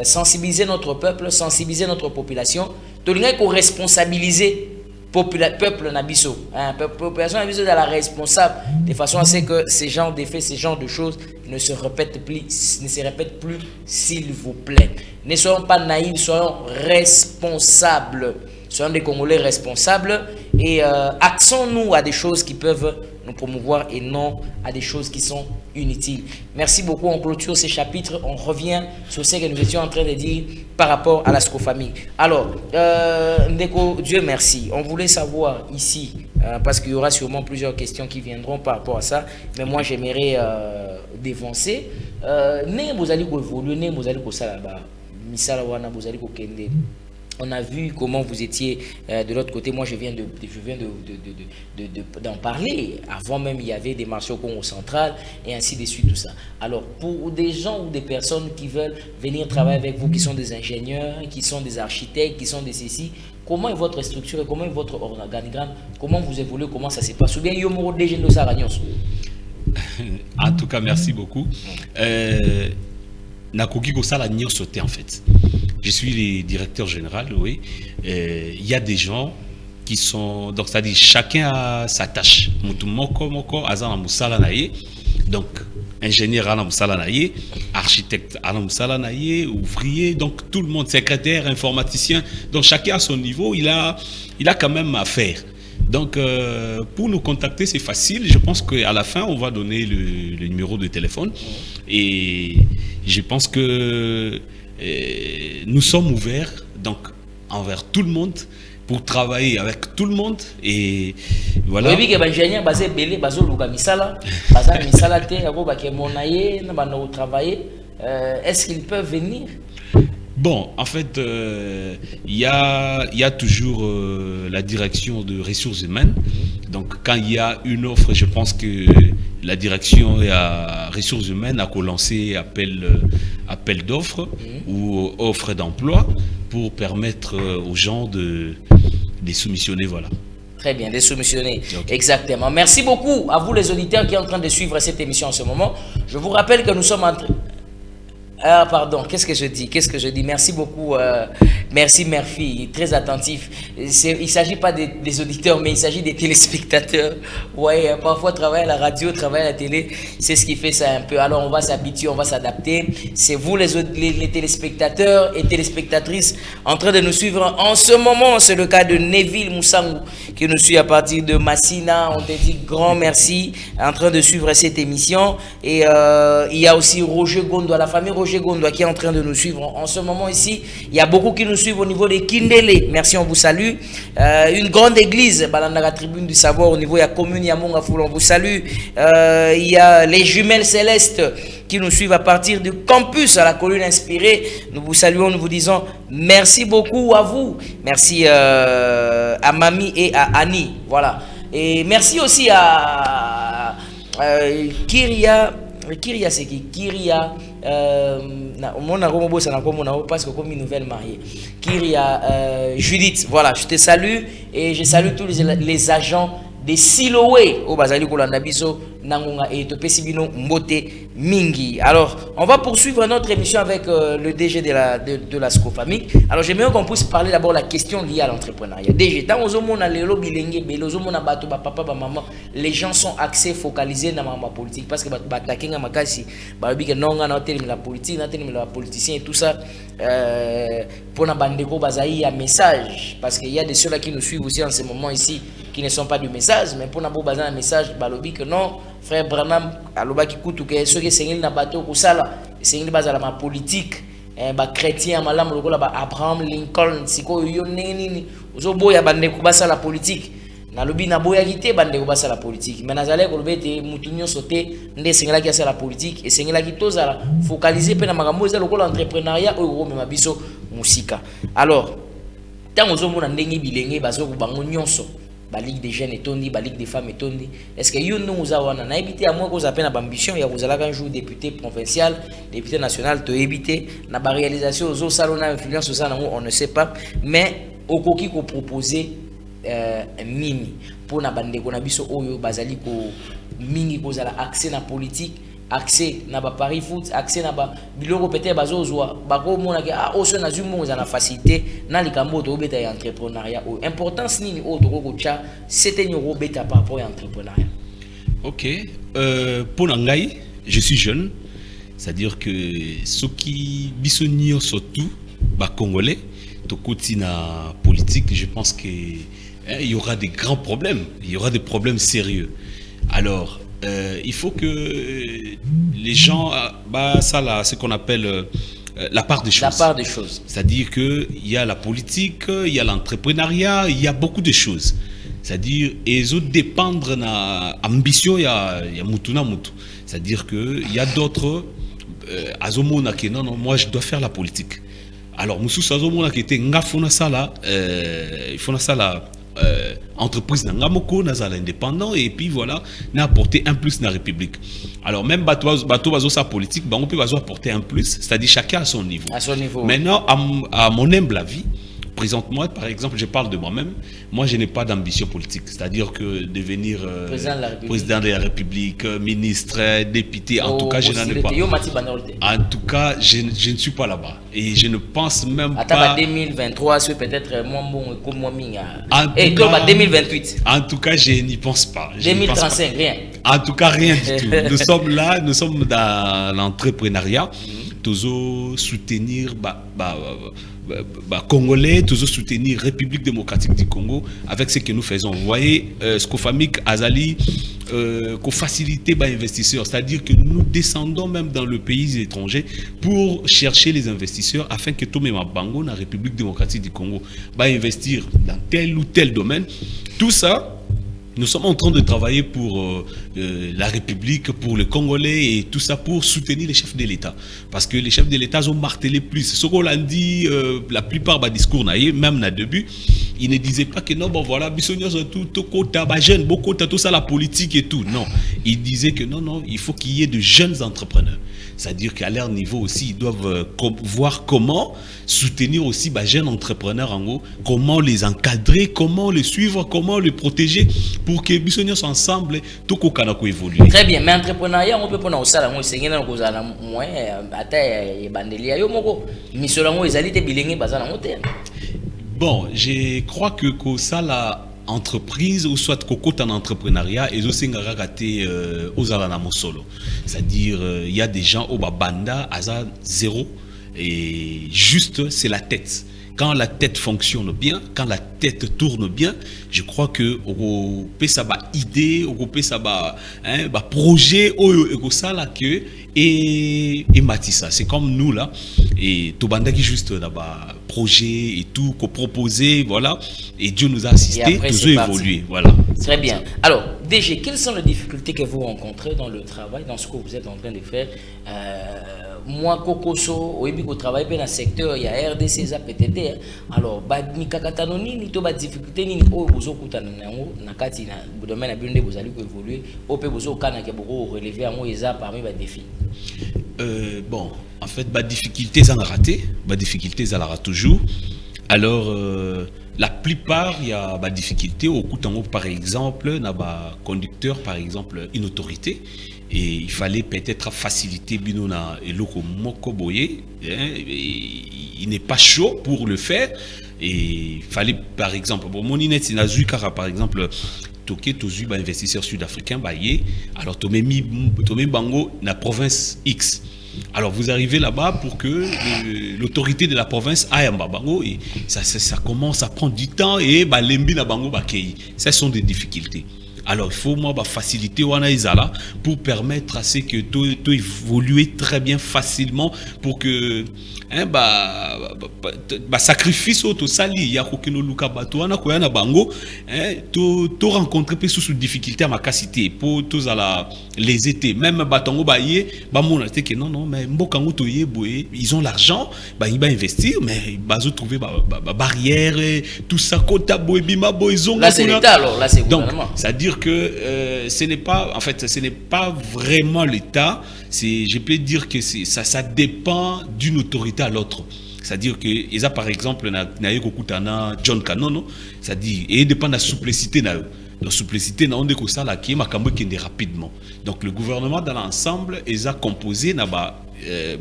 sensibiliser notre peuple, sensibiliser notre population, tolinga ko responsabiliser peuple nabiso, hein, population nabiso de la responsable de façon à ce que ces genres de faits, ces genres de choses ne se répètent plus, s'il vous plaît. Ne soyons pas naïfs, soyons responsables. Soyons des Congolais responsables et axons-nous à des choses qui peuvent nous promouvoir et non à des choses qui sont inutiles. Merci beaucoup. On clôture ces chapitres. On revient sur ce que nous étions en train de dire par rapport à la scofamie. Alors, Ndeko, Dieu merci. On voulait savoir ici, parce qu'il y aura sûrement plusieurs questions qui viendront par rapport à ça, mais moi j'aimerais dévancer. Ne vous allez évoluer, ne vous allez ko sala ba misala wana vous allez ko kende. On a vu comment vous étiez de l'autre côté. Moi, je viens d'en parler. Avant même, il y avait des marchés au Congo central et ainsi de suite, tout ça. Alors, pour des gens ou des personnes qui veulent venir travailler avec vous, qui sont des ingénieurs, qui sont des architectes, qui sont des ceci, comment est votre structure, comment est votre organigramme, comment vous évoluez, comment ça se passe? Ou bien, il y a des gens de Saragnos. En tout cas, merci beaucoup. Nakogi Gosala Nyo sauté en fait. Je suis le directeur général, oui. Il y a des gens qui sont... Donc, c'est-à-dire, chacun a sa tâche. Moko, Azana Moussala Naye. Donc, ingénieur Ala Moussala Naye, architecte Ala Moussala Naye, ouvrier, donc tout le monde, secrétaire, informaticien. Donc, chacun à son niveau, il a quand même à faire. Donc, pour nous contacter, c'est facile. Je pense qu'à la fin, on va donner le numéro de téléphone. Et je pense que nous sommes ouverts donc, envers tout le monde pour travailler avec tout le monde. Et voilà. Oui, que l'ingénieur basé belé, basé au misala, basé misala te, yako baké monaye, na bano travailler. Est-ce qu'ils peuvent venir? Bon, en fait, il y a toujours la direction de ressources humaines. Donc, quand il y a une offre, je pense que la direction et à ressources humaines a lancé appel d'offres ou offres d'emploi pour permettre aux gens de soumissionner, voilà. Très bien, de soumissionner. Okay. Exactement. Merci beaucoup à vous les auditeurs qui sont en train de suivre cette émission en ce moment. Je vous rappelle que nous sommes en train... Ah, pardon, qu'est-ce que je dis? Merci beaucoup, merci Murphy, très attentif. Il ne s'agit pas des auditeurs, mais il s'agit des téléspectateurs. Ouais, parfois travailler à la radio, travailler à la télé, c'est ce qui fait ça un peu. Alors on va s'habituer, on va s'adapter. C'est vous les téléspectateurs et téléspectatrices en train de nous suivre en ce moment. C'est le cas de Neville Moussangou qui nous suit à partir de Massina. On te dit grand merci en train de suivre cette émission. Et il y a aussi Roger Gondoa, la famille Roger Gondoa qui est en train de nous suivre en ce moment ici. Il y a beaucoup qui nous suivent au niveau des Kindele. Merci, on vous salue. Une grande église, dans la tribune du savoir, au niveau de la commune Yamonga Foul, on vous salue. Il y a les jumelles célestes qui nous suivent à partir du campus à la colline inspirée. Nous vous saluons, nous vous disons merci beaucoup à vous. Merci à Mami et à Annie. Voilà. Et merci aussi à Kyria. Kyria, c'est qui? Kyria. Parce que comme une nouvelle mariée. Kyria Judith. Voilà, je te salue et je salue tous les agents des Siloé au Bazali Kolandabiso Nangonga et Topesibino Mbote Mingi. Alors, on va poursuivre notre émission avec le DG de la Scofamic. Alors, j'aimerais qu'on puisse parler d'abord de la question liée à l'entrepreneuriat. DG, dans les gens sont axés, focalisés dans la politique parce que la politique, la politicien et tout ça. Pour Nabandeko Bazaï, il y a un message parce qu'il y a des ceux-là qui nous suivent aussi en ce moment ici qui ne sont pas du message, mais pour Nabo Bazan un message, balobi que non, frère Branham, aloba qui coûte que ceux qui sont na bateau kusala, c'est une base à la politique, ba chrétien malam lokola ba Abraham Lincoln, siko yo nini, ozo boya bande kubasa la politique. Na lobi na boya kité bande kubasa la politique. Mais nazale ko lobete mutunyo sauté ndé sengela ki la politique et sengela ki tozala focaliser pe na makambo za lokola entrepreneuriat o me mabiso musika. Alors, tant ozo mona ndenge bilenge bazo ko bango nyonso. La Ligue des jeunes est la Ligue des femmes est tondi. Est-ce que nous avons évité à moi qu'on appelle l'ambition, il y a vous allez un jour député provincial, député national, tu éviter la réalisation aux salons d'influence, on ne sait pas, mais au coquille qu'on proposait mini pour na bande qu'on a biso oyo bazali ko mingi ko zala accès na politique. Accès na ba Paris foot, accès na ba biloko peut-être bazozwa bako mona ke oso na zumo za na facilité na likambo to beta ya entrepreneuriat o importance nini o to ko cha c'était nyo beta par rapport à entrepreneuriat. OK, pour ngai, je suis jeune, c'est-à-dire que ceux qui bisonio surtout ba congolais to koti na politique, je pense que il y aura des grands problèmes, il y aura des problèmes sérieux. Alors il faut que les gens, ça là, ce qu'on appelle la part des choses. La part des choses. C'est-à-dire qu'il y a la politique, il y a l'entrepreneuriat, il y a beaucoup de choses. C'est-à-dire, ils ont dépendre de l'ambition, il y a mutuna mutu. C'est-à-dire qu'il y a d'autres, non, moi je dois faire la politique. Alors mususu azomona qui était nga fona sala entreprise na nga moko nazala indépendant et puis voilà n'a apporté un plus na république. Alors même bato bazo sa politique bango pe bazo apporter un plus, c'est-à-dire chacun à son niveau. À son niveau. Maintenant à mon humble avis, présentement, par exemple, je parle de moi-même. Moi, je n'ai pas d'ambition politique. C'est-à-dire que devenir président de la République, ministre, député, en tout cas, je n'en ai pas. En tout cas, je ne suis pas là-bas. Et je ne pense même pas... 2023, c'est peut-être moins bon comme moi. Et 2028. En tout cas, je n'y pense pas. 2035, rien. En tout cas, rien du tout. Nous sommes là, nous sommes dans l'entrepreneuriat. Toujours soutenir... Congolais, toujours soutenir République démocratique du Congo avec ce que nous faisons. Vous voyez, Scofamic, Azali, qu'on facilite les investisseurs, c'est-à-dire que nous descendons même dans le pays étranger pour chercher les investisseurs afin que tout le monde bango dans la République démocratique du Congo va investir dans tel ou tel domaine. Tout ça, nous sommes en train de travailler pour la République, pour le Congolais et tout ça pour soutenir les chefs de l'État. Parce que les chefs de l'État ont martelé plus. Ce qu'on a dit, la plupart des discours, même au début, ils ne disaient pas que non, bon voilà, jeune, beaucoup tout ça, la politique et tout. Non, ils disaient que non, il faut qu'il y ait de jeunes entrepreneurs. C'est-à-dire qu'à leur niveau aussi, ils doivent voir comment soutenir aussi les jeunes entrepreneurs en haut, comment les encadrer, comment les suivre, comment les protéger pour que les jeunes ensemble, tout le monde évolue. Très bien, mais entrepreneuriat, on peut prendre ça, on peut bon, je crois que ça la entreprise ou soit cocotte en entrepreneuriat et aussi raté aux alanamo solo. C'est-à-dire il y a des gens au banda à zéro et juste c'est la tête. Quand la tête fonctionne bien, quand la tête tourne bien, je crois que on peut ça ba idée, on peut ça ba projet au ça là que et matissa. C'est comme nous là et tout banda qui juste là-bas projet et tout qu'on proposait, voilà, et Dieu nous a assisté, nous a évolué, voilà. Très bien. Alors, DG, quelles sont les difficultés que vous rencontrez dans le travail, dans ce que vous êtes en train de faire? Moi, Kokoso, au début, au travail dans le secteur, il y a RDC, ça PTT. Alors, ni kakatano ni to ba difficulté ni o bozo kutana nango nakati na domaine na binde vous allez évoluer, au pe bozo kana ke boko relever amo eza parmi les défis. Bon, en fait, difficultés ça a raté, difficultés ça la rate toujours. Alors la plupart il y a difficulté au coup par exemple na conducteur par exemple une autorité et il fallait peut-être faciliter binona et loko moko boye, il n'est pas chaud pour le faire et il fallait par exemple bon mon inet na zukara par exemple toké tozu ba investisseur sud-africain alors tomé bango na province X. Alors vous arrivez là-bas pour que l'autorité de la province aille en Bango et ça commence à prendre du temps et lembi na bango bakei. Ce sont des difficultés. Alors il faut moi faciliter wana izala pour permettre à ce que tout évoluer très bien facilement pour que sacrifice auto sali ya kokino luka bato wana ko yana bango to rencontrer pe sous difficulté à ma capacité pour tous à la les étés même batongo baye ba mona te que non mais mbokango to yeboé ils ont l'argent ils va investir mais bazo trouver barrière tout ça kota boy bima boyzonga là c'est l'état alors là c'est donc gouvernement. C'est-à-dire que ce n'est pas en fait ce n'est pas vraiment l'état, je peux dire que ça dépend d'une autorité à l'autre. C'est-à-dire que ils a par exemple na yekokutana John Kanono, c'est-à-dire et dépend de la souplicité na la souplicité na onde ko sala ki makambo kende rapidement. Donc le gouvernement dans l'ensemble ils a composé na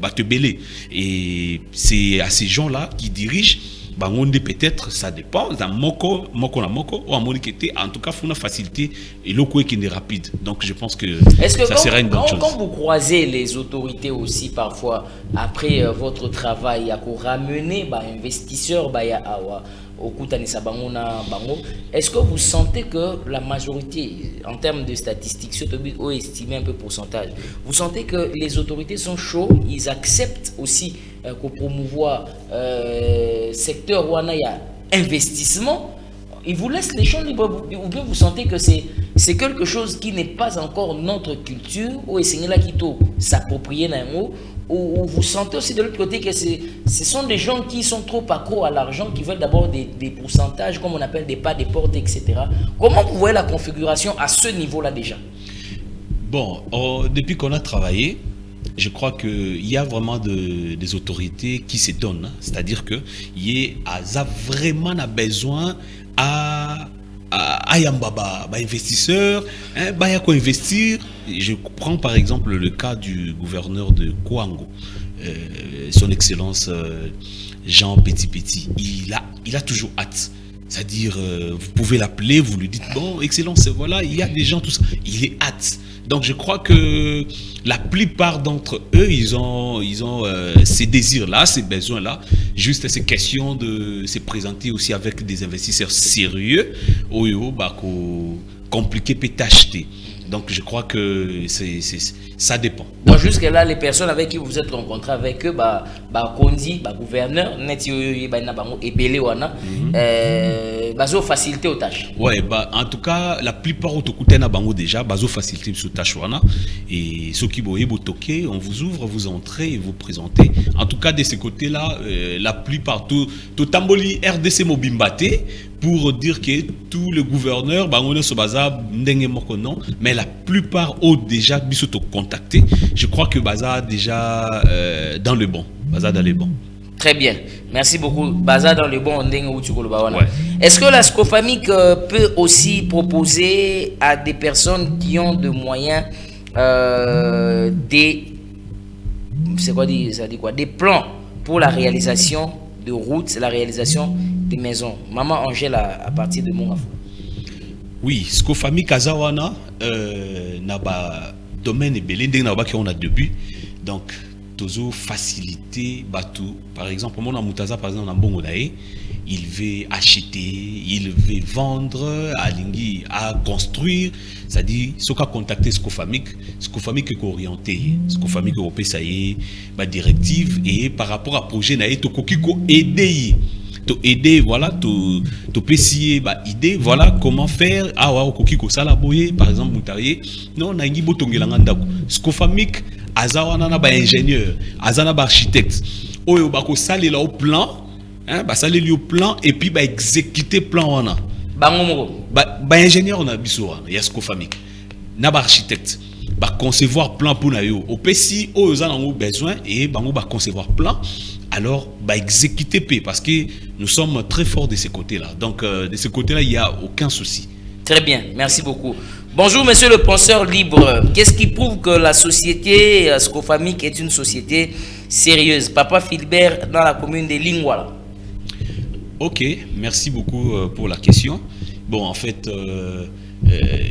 batebele et c'est à ces gens-là qui dirigent bangonde peut-être ça dépend dans moko ou à moniqueté en tout cas faut une facilité et l'eau qui est rapide donc je pense que ça serait une bonne chose. Quand vous croisez les autorités aussi parfois après votre travail à ramener investisseurs au Koutanisa Bangona Bango, est-ce que vous sentez que la majorité, en termes de statistiques, surtout estimé un peu pourcentage, vous sentez que les autorités sont chauds, ils acceptent aussi qu'on promouvoir secteur où il y a investissement, il vous laisse les champs libres, ou bien vous sentez que c'est quelque chose qui n'est pas encore notre culture, ou essayer là qui s'approprier ou vous sentez aussi de l'autre côté que ce sont des gens qui sont trop accros à l'argent, qui veulent d'abord des pourcentages, comme on appelle des pas, des portes, etc. Comment vous voyez la configuration à ce niveau-là déjà? Bon, depuis qu'on a travaillé, je crois qu'il y a vraiment des autorités qui s'étonnent. C'est-à-dire qu'il y a vraiment besoin à Yambaba, investisseurs, il y a quoi investir. Je prends par exemple le cas du gouverneur de Kouango, son excellence Jean Petit. Il a toujours hâte. C'est-à-dire, vous pouvez l'appeler, vous lui dites, bon, excellence, voilà, il y a des gens, tout ça. Il est hâte. Donc, je crois que la plupart d'entre eux, ils ont ces désirs-là, ces besoins-là. Juste, c'est question de se présenter aussi avec des investisseurs sérieux. Compliqué peut t'acheter. Donc, je crois que ça dépend. Donc, jusque-là, les personnes avec qui vous vous êtes rencontrés avec eux, Kondi, gouverneur, bazo faciliter aux tâches. Ouais, en tout cas, la plupart autocoutez na bango déjà, bazo faciliter aux tâches wana. Et ceux qui boyez toquer, on vous ouvre, vous entrez et vous présentez. En tout cas, de ce côté-là, la plupart, tout tamboli RDC Mobimbate, pour dire que tous les gouverneurs, mais la plupart ont déjà contacté. Je crois que Baza déjà dans le bon. Baza dans le bon. Très bien. Merci beaucoup. Baza dans le bon. Ouais. Est-ce que la SCOFAMIC peut aussi proposer à des personnes qui ont de moyens des plans pour la réalisation de routes, la réalisation des maisons? Maman Angèle à partir de Mongafou. Oui, SCOFAMIC Kazawana n'a pas domaine et belé qui on a début. Donc toujours faciliter bateau. Par exemple, mon Amutaza par exemple en Bongodae, il veut acheter, il veut vendre, à construire. C'est-à-dire, ce qu'a contacté SCOFAMIC est orienté, SCOFAMIC européen, ça y est, directive, et par rapport à projet, na to kokiko aider. Aider, voilà, to PCA, idée, voilà comment faire. Ah ouais, kokiko salaboye, par exemple, moutarié. Non, na ngi botongelanga SCOFAMIC, azawana na ingénieur, azana architecte. Oyo bako sali là au plan. Ça au plan et puis exécuter plan wana ingénieur on a biso ya SCOFAMIC na architecte concevoir plan pour na yo au PC aux en besoin et concevoir plan alors exécuter parce que nous sommes très forts de ce côté là, donc de ce côté là il y a aucun souci. Très bien, merci beaucoup. Bonjour monsieur le penseur libre. Qu'est-ce qui prouve que la société SCOFAMIC est une société sérieuse? Papa Philbert dans la commune de Lingwala. Ok, merci beaucoup pour la question. Bon, en fait,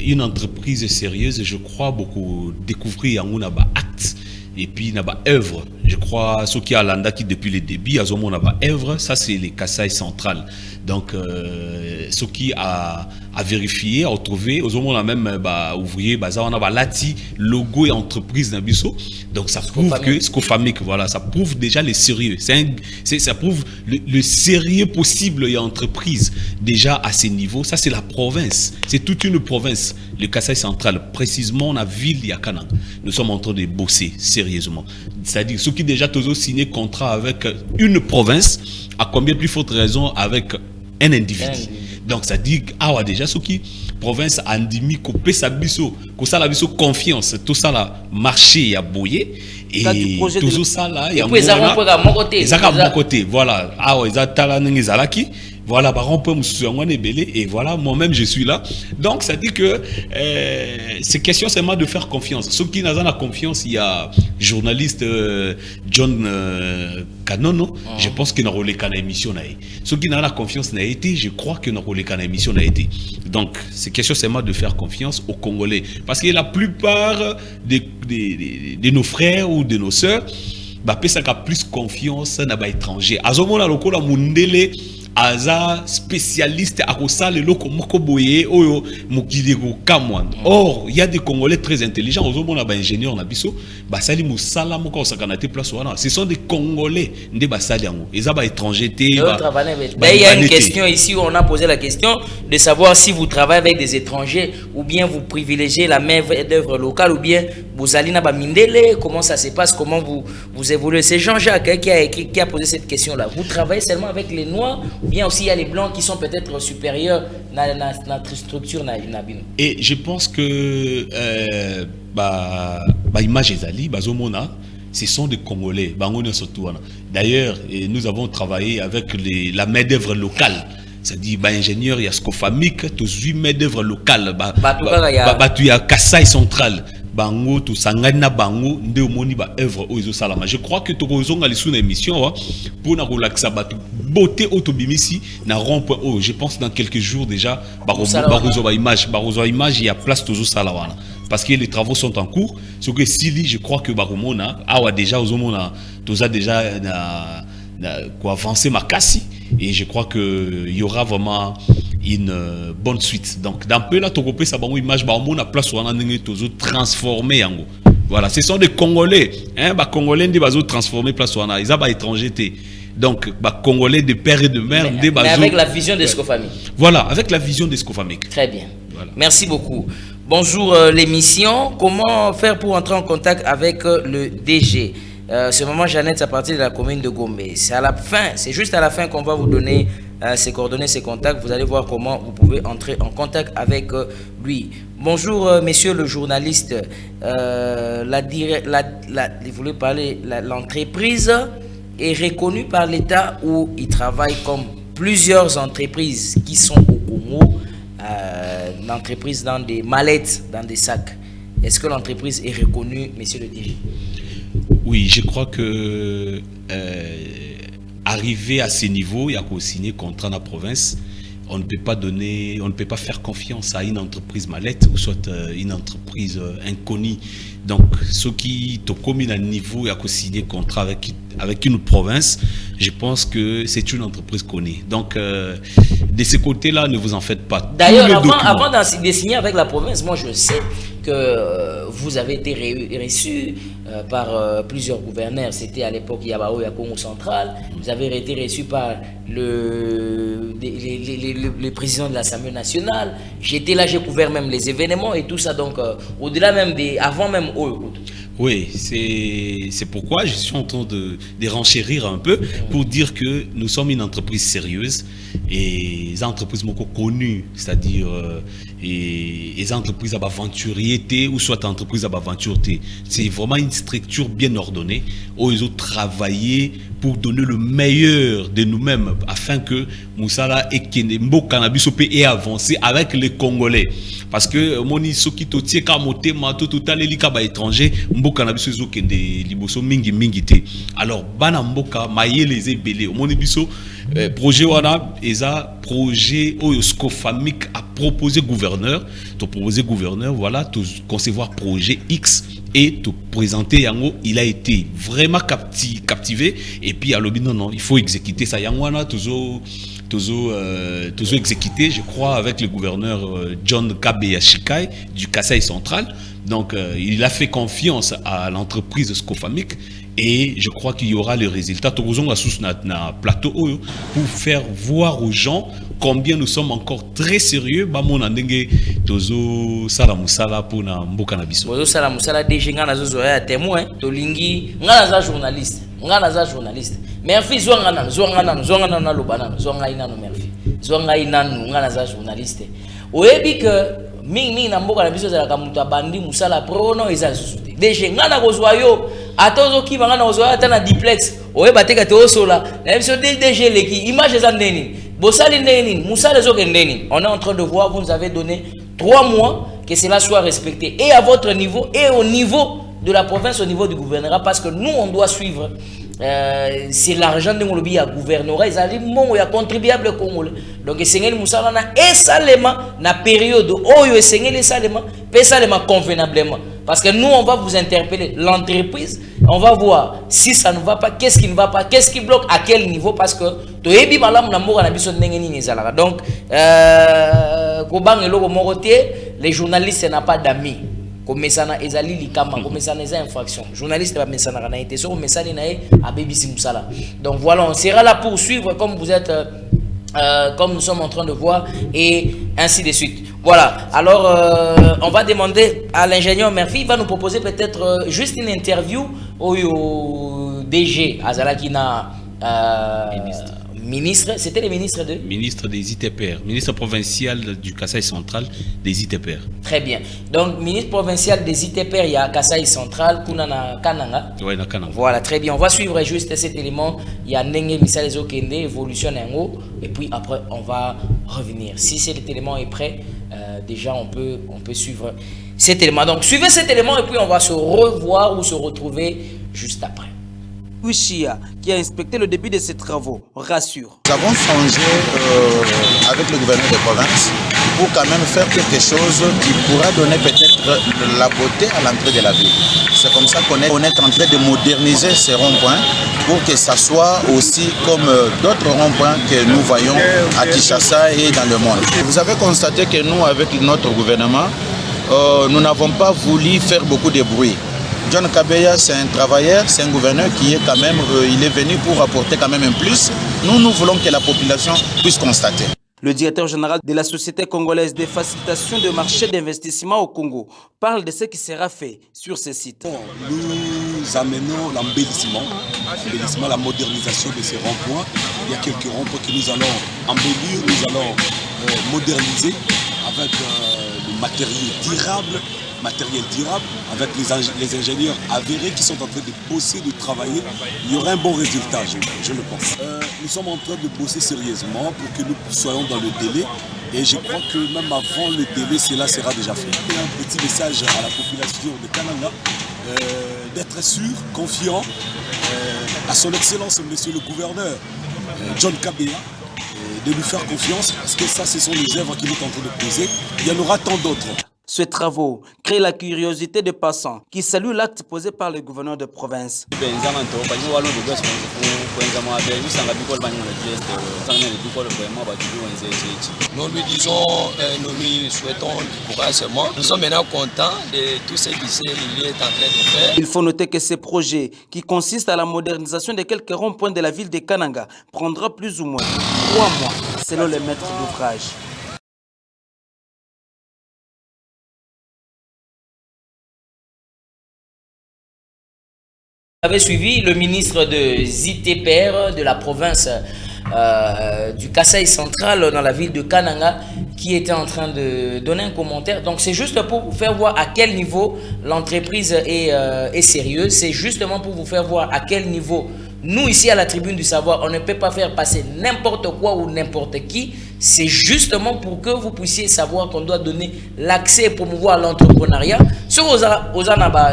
une entreprise sérieuse, je crois beaucoup découvrir un acte et puis une œuvre. Je crois ce qui a l'anda qui depuis le début, à mon œuvre, ça c'est les Kasaï centrales. Donc, ce qui a vérifié, à trouver, aux hommes on a même ouvrier, on a lati logo et entreprise d'Abisso. Donc ça prouve que SCOFAMIC, voilà, ça prouve déjà le sérieux. Ça prouve le sérieux possible et entreprise déjà à ce niveau. Ça c'est la province, c'est toute une province, le Kasaï central, précisément la ville Yakanang. Nous sommes en train de bosser sérieusement. C'est-à-dire ceux qui déjà tous signé contrat avec une province, à combien plus forte raison avec un individu. Donc ça dit déjà ce qui province andimi copé sabiso ko sala biso confiance tout ça là marché a boyé et tout ça là il y a mon côté voilà ezatala ngizalaki voilà baron peut et voilà moi-même je suis là, donc ça dit que c'est question seulement de faire confiance. Ceux qui n'ont pas confiance, il y a journaliste John Kanono, je pense qu'il n'a pas relé qu'à émission. Ceux qui n'ont pas confiance n'a été, je crois qu'il n'a pas relé qu'à émission n'a été. Donc c'est question seulement de faire confiance aux Congolais, parce que la plupart de nos frères ou de nos sœurs pesaka plus confiance na ba étranger. Azomona lokola mundele aza spécialiste à Rosal et loko moko boye oyo mokili ko kamwa. Or il y a des Congolais très intelligents aux hommes ba ingénieur na biso ba sali musala moko osakana te place wana. Ce sont des Congolais nde ba sali yango. Eza ba étranger te. Il y a une question ici où on a posé la question de savoir si vous travaillez avec des étrangers ou bien vous privilégiez la main d'œuvre locale ou bien vous allez na ba mindele. Comment ça se passe? Comment vous évoluez? C'est Jean-Jacques qui a posé cette question-là. Vous travaillez seulement avec les Noirs ou bien aussi il y a les Blancs qui sont peut-être supérieurs dans notre structure? Et je pense que image ezali bazomona ce sont des Congolais. D'ailleurs, nous avons travaillé avec la main-d'œuvre locale. C'est-à-dire, ingénieur, il y a Scofamic, tous 8 main-d'œuvre locale. Il y a Kassai Central. Bango, tout sangana bango, nde omoni ba œuvre oizo salama. Je crois que tu as les sous émission pour na relaxa batu beauté autobimisi na rond-point. Oh, je pense dans quelques jours déjà barozo image il y a place toujours salawana parce que les travaux sont en cours. Ce que Sili, je crois que baromona awa déjà ozomona toza déjà quoi avancer makasi et je crois que il y aura vraiment une bonne suite. Donc dans peu là tokopé ça bango image ba on a place wana ndenge tozo transformer yango. Voilà, ce sont des Congolais ba Congolais ndi bazo transformer place wana ils ba étranger té. Donc ba Congolais de père et de mère ndi bazo. Mais avec la vision de Scofamic. Voilà, avec la vision de Scofamic. Très bien. Voilà. Merci beaucoup. Bonjour l'émission. Comment faire pour entrer en contact avec le DG? Ce moment, Jeannette, à partir de la commune de Gombe. C'est à la fin, c'est juste à la fin qu'on va vous donner ses coordonnées, ses contacts. Vous allez voir comment vous pouvez entrer en contact avec lui. Bonjour, monsieur le journaliste. Vous voulez parler, l'entreprise est reconnue par l'État où il travaille comme plusieurs entreprises qui sont au Congo, l'entreprise dans des mallettes, dans des sacs. Est-ce que l'entreprise est reconnue, monsieur le DG? Oui, je crois que arrivé à ce niveau, il y a qu'au signer contrat dans la province. On ne peut pas donner, on ne peut pas faire confiance à une entreprise mallette ou soit une entreprise inconnue. Donc, ceux qui ont commis à niveau, il y a qu'au signer contrat avec une province. Je pense que c'est une entreprise connue. Donc, de ce côté-là, ne vous en faites pas. D'ailleurs, avant de signer avec la province, moi je sais que vous avez été reçu par plusieurs gouverneurs. C'était à l'époque Yabao et à Congo Central. Vous avez été reçu par le président de l'Assemblée nationale. J'étais là, j'ai couvert même les événements et tout ça. Donc, au-delà même avant même eux. Oui, c'est pourquoi je suis en train de renchérir un peu pour dire que nous sommes une entreprise sérieuse et les entreprises connues, c'est-à-dire les entreprises à aventurier ou soit entreprises à aventure. C'est vraiment une structure bien ordonnée où ils ont travaillé pour donner le meilleur de nous-mêmes afin que Moussala et Kenembo Cannabis ait avancé avec les Congolais. Parce que moni soki totie ka motema to totale lika ba étranger mboka na biso ezokende liboso mingi te. Alors bana mboka mayele ezebele moni biso projet wana eza projet oyo Scofamic a proposé gouverneur, voilà, to concevoir projet X et te présenter yango, il a été vraiment captivé et puis à l'objet non, il faut exécuter ça yango wana toujours exécuté, je crois, avec le gouverneur John Kabeya Shikai du Kassai Central. Donc, il a fait confiance à l'entreprise Scofamic et je crois qu'il y aura le résultat. Nous avons plateau pour faire voir aux gens combien nous sommes encore très sérieux. Tozo sala musala pour na mboka na biso. Tozo sala musala déjà ngana zozo ya témoin tolingi ngana za journaliste. Merci zwanga na lobana zwanga ina no merci. Zwanga ina no ngana za journaliste. Oyebi que mingi na mboka na biso za ka mutu abandi musala prono eza susute. Déjà ngana kozwa yo atozo ki ngana kozwa ata na duplex. Oyeba teka te osola. Na biso DG leki image za ndeni. Bosali ndeni musala zoke ndeni. On est en train de voir, vous nous avez donné 3 mois que cela soit respecté et à votre niveau et au niveau de la province, au niveau du gouvernorat, parce que nous on doit suivre. C'est l'argent de l'objet à gouvernorat, ils allaient mon ya contribuable congolais. Donc Seigneur Moussala na esalema na période où Seigneur esalema, pesalema convenablement. parce que nous, on va vous interpeller. L'entreprise, on va voir si ça ne va pas, qu'est-ce qui ne va pas, qu'est-ce qui bloque, à quel niveau, parce que donc, les journalistes n'ont pas d'amis. Comme ça, ils ont likama, comme ça, ils ont infraction. Journaliste, ils ont été sur le à BBC Moussala. Donc voilà, on sera là pour suivre comme vous êtes, comme nous sommes en train de voir, et ainsi de suite. Voilà, alors on va demander à l'ingénieur Murphy, il va nous proposer peut-être juste une interview au DG Azalakina ministre, c'était le ministre de ministre des ITPR, ministre provincial du Kasaï central des ITPR. Très bien. Donc ministre provincial des ITPR, il y a Kasaï central, Kunana Kananga. Oui, na Kananga. Voilà, très bien. On va suivre juste cet élément. Il y a Nenge Misalezo Kende, évolution Nengo, et puis après on va revenir. Si cet élément est prêt, déjà on peut suivre cet élément. Donc suivez cet élément et puis on va se revoir ou se retrouver juste après. Ouchia, qui a inspecté le début de ces travaux, rassure. Nous avons songé avec le gouverneur de province pour quand même faire quelque chose qui pourra donner peut-être la beauté à l'entrée de la ville. C'est comme ça qu'on est en train de moderniser ces ronds-points pour que ça soit aussi comme d'autres ronds-points que nous voyons à Kinshasa et dans le monde. Vous avez constaté que nous, avec notre gouvernement, nous n'avons pas voulu faire beaucoup de bruit. John Kabeya, c'est un travailleur, c'est un gouverneur qui est quand même, il est venu pour apporter quand même un plus. Nous voulons que la population puisse constater. Le directeur général de la Société congolaise de facilitation de marché d'investissement au Congo parle de ce qui sera fait sur ces sites. Nous amenons l'embellissement, la modernisation de ces ronds-points. Il y a quelques ronds-points que nous allons embellir, nous allons moderniser avec le matériel durable, avec les ingénieurs avérés qui sont en train de bosser, de travailler. Il y aura un bon résultat, je le pense. Nous sommes en train de bosser sérieusement pour que nous soyons dans le délai. Et je crois que même avant le délai, cela sera déjà fait. Et un petit message à la population de Kananga, d'être sûr, confiant à son excellence, monsieur le gouverneur John Kabeya, de lui faire confiance, parce que ça, ce sont les œuvres qu'il est en train de poser. Il y en aura tant d'autres. Ces travaux créent la curiosité des passants qui saluent l'acte posé par le gouverneur de province. Nous lui disons, nous lui souhaitons du courage. Nous sommes maintenant contents de tout ce qu'il est en train de faire. Il faut noter que ce projet, qui consiste à la modernisation de quelques ronds-points de la ville de Kananga, prendra plus ou moins 3 mois, selon les maîtres d'ouvrage. Vous avez suivi le ministre de ZTPR de la province du Kasaï central dans la ville de Kananga qui était en train de donner un commentaire. Donc c'est juste pour vous faire voir à quel niveau l'entreprise est sérieuse. C'est justement pour vous faire voir à quel niveau nous ici à la Tribune du Savoir, on ne peut pas faire passer n'importe quoi ou n'importe qui. C'est justement pour que vous puissiez savoir qu'on doit donner l'accès et promouvoir l'entrepreneuriat. Sur aux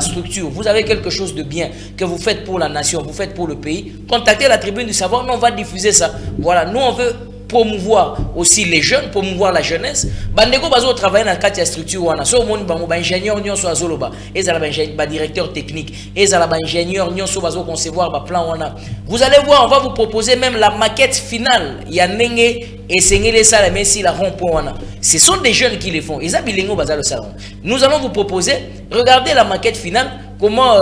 structures, vous avez quelque chose de bien que vous faites pour la nation, vous faites pour le pays. Contactez la Tribune du Savoir, nous on va diffuser ça. Voilà, nous on veut promouvoir aussi les jeunes, promouvoir la jeunesse. Bandeko bazo travailler dans la structure wana. So moni bango ba ingénieur nyonso azoloba, ezala ba directeur technique, ezala ba ingénieur nyonso bazo concevoir ba plan wana. Vous allez voir, on va vous proposer même la maquette finale. Ya nenge et sengele sala messi la rond-point wana. Ce sont des jeunes qui les font. Eza bilingo bazalo salon. Nous allons vous proposer, regardez la maquette finale, comment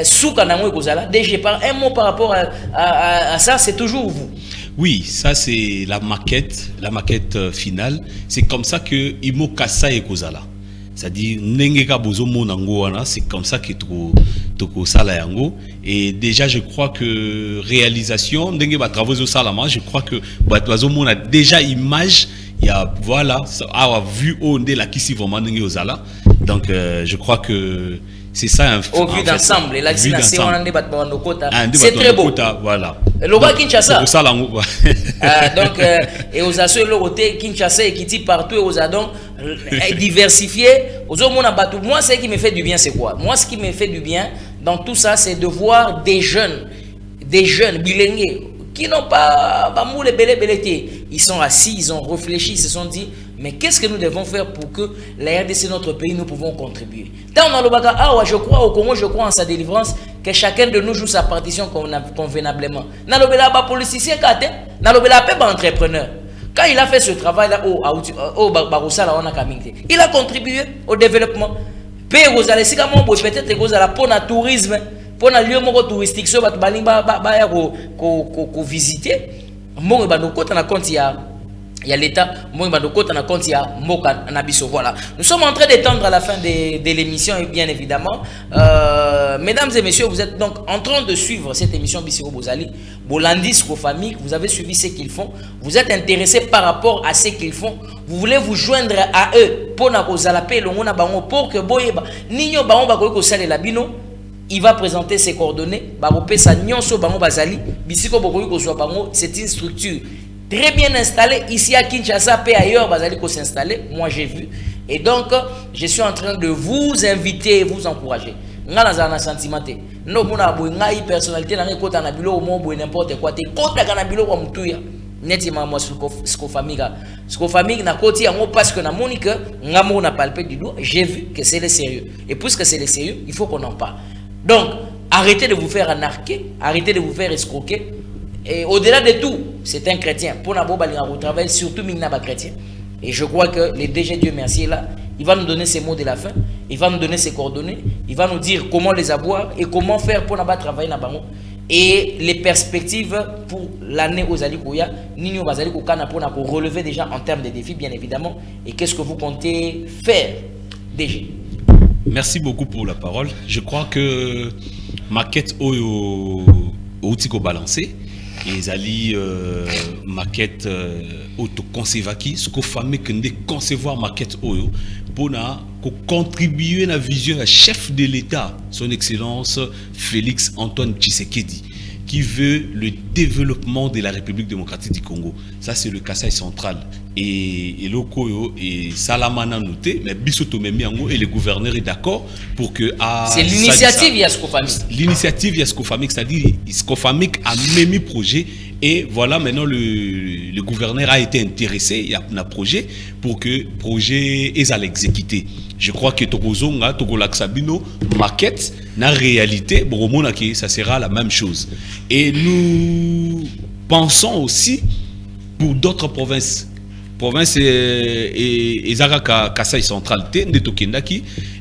souka na mwe kozala. DG par un mot par rapport à ça, c'est toujours vous. Oui, ça c'est la maquette finale. C'est comme ça que Imo Kasa et Kozala. C'est-à-dire, Nengeka Bozo Monango, c'est comme ça que Toko Sala Yango. Et déjà, je crois que réalisation, Nengeba Travaux au Salama, je crois que Bozo Mon a déjà image. Il y a, voilà, a vu on est là qui s'y vraiment Nenge Ozala. Donc, je crois que c'est ça. Au vu d'ensemble, et là, c'est très beau. Voilà. Le roi Kinshasa. Donc, et aux assos, le côté Kinshasa et qui dit partout, et aux adons diversifiés. Moi, ce qui me fait du bien, c'est quoi? Moi, ce qui me fait du bien dans tout ça, c'est de voir des jeunes bilingues qui n'ont pas les belé. Ils sont assis, ils ont réfléchi, ils se sont dit, mais qu'est-ce que nous devons faire pour que la RDC, notre pays, nous pouvons contribuer. Tant dans le baga, je crois au Congo, je crois en sa délivrance, que chacun de nous joue sa partition convenablement. Dans le bela, pas politicien, dans le bela, pas entrepreneur. Quand il a fait ce travail-là au Baroussa, il a contribué au développement. Peut-être que vous avez pour le tourisme, pour le lieu touristique, si vous avez visiter, il y a l'État, voilà. Nous sommes en train d'étendre à la fin de l'émission, bien évidemment. Mesdames et messieurs, vous êtes donc en train de suivre cette émission Bissiro Bozali, Bolandis Famille. Vous avez suivi ce qu'ils font. Vous êtes intéressé par rapport à ce qu'ils font. Vous voulez vous joindre à eux pour que il va présenter ses coordonnées. C'est une structure très bien installée ici à Kinshasa et ailleurs. S'installer. Moi j'ai vu. Et donc je suis en train de vous inviter et vous encourager. Non, mon personnalité n'importe quoi. Netima moi Scofamique na koti yango parce que na monique ngamo na palpé du doigt, j'ai vu que c'est le sérieux. Et puisque c'est le sérieux, il faut qu'on en parle. Donc, arrêtez de vous faire anarquer, arrêtez de vous faire escroquer. Et au-delà de tout, c'est un chrétien. Pour na bobalinga au travail, surtout mingna ba chrétien. Et je crois que le DG Dieu merci est là. Il va nous donner ses mots de la fin, il va nous donner ses coordonnées, il va nous dire comment les avoir et comment faire pour na ba travailler na bango. Et les perspectives pour l'année aux Alikoya, Nino Bazaliko Kana pour relever déjà en termes de défis, bien évidemment. Et qu'est-ce que vous comptez faire déjà? Merci beaucoup pour la parole. Je crois que maquette au Tiko balancé, et Zali maquette autoconservaki, ce qu'on fait que de concevoir maquette oyo pour contribuer à la vision du chef de l'État, son Excellence Félix Antoine Tshisekedi, qui veut le développement de la République démocratique du Congo. Ça, c'est le Kasaï central. Et le Koyo et Salamana noté, mais Bissoto Memiango et le gouverneur est d'accord pour que... C'est l'initiative Yaskofamique. L'initiative Yaskofamique, c'est-à-dire Yaskofamique a même projet. Et voilà, maintenant, le gouverneur a été intéressé, il y a un projet pour que le projet est à l'exécuter. Je crois que Tokozonga, Togolaksabino, maquette, na réalité, ça sera la même chose. Et nous pensons aussi pour d'autres provinces. Province et Zaraka Kasaï central,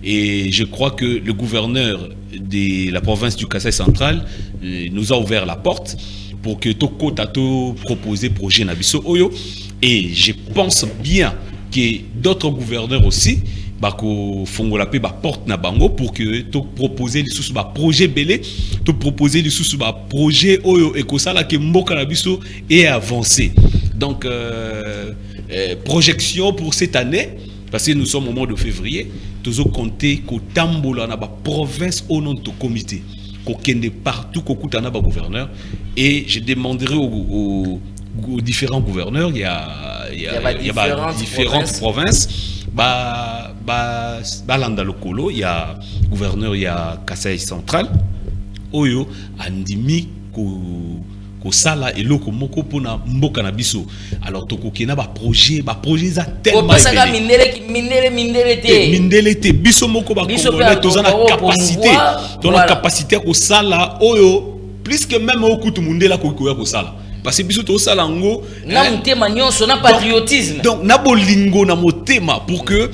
et je crois que le gouverneur de la province du Kasaï central nous a ouvert la porte pour que Toko Tato proposer projet Nabiso Oyo. Et je pense bien que d'autres gouverneurs aussi bako fongola pe ba porte na bango pour que to proposer les sous ba projet belé, to proposer les sous ba projet Oyo et que ça là que mboka na biso est avancé. Donc projection pour cette année, parce que nous sommes au mois de février, tous compter qu'au Tambola na ba province au nom de comité. Qu'aucun partout qu'au na ba gouverneur, et je demanderai aux différents gouverneurs, il y a différentes provinces. Landa Lokolo, il y a gouverneur, il y a Kasaï central, Oyo andimi ko sala eloko moko pona mboka na biso. Alors toko kena ba projet za tellement basaka mindele te biso moko ba congolais tozana capacité, tona capacité ko sala oyo plus que même au kutu mundela ko sala. Parce que biso to sala ngo na mutema nyonso na patriotisme. Donc na bolingo na motema pour que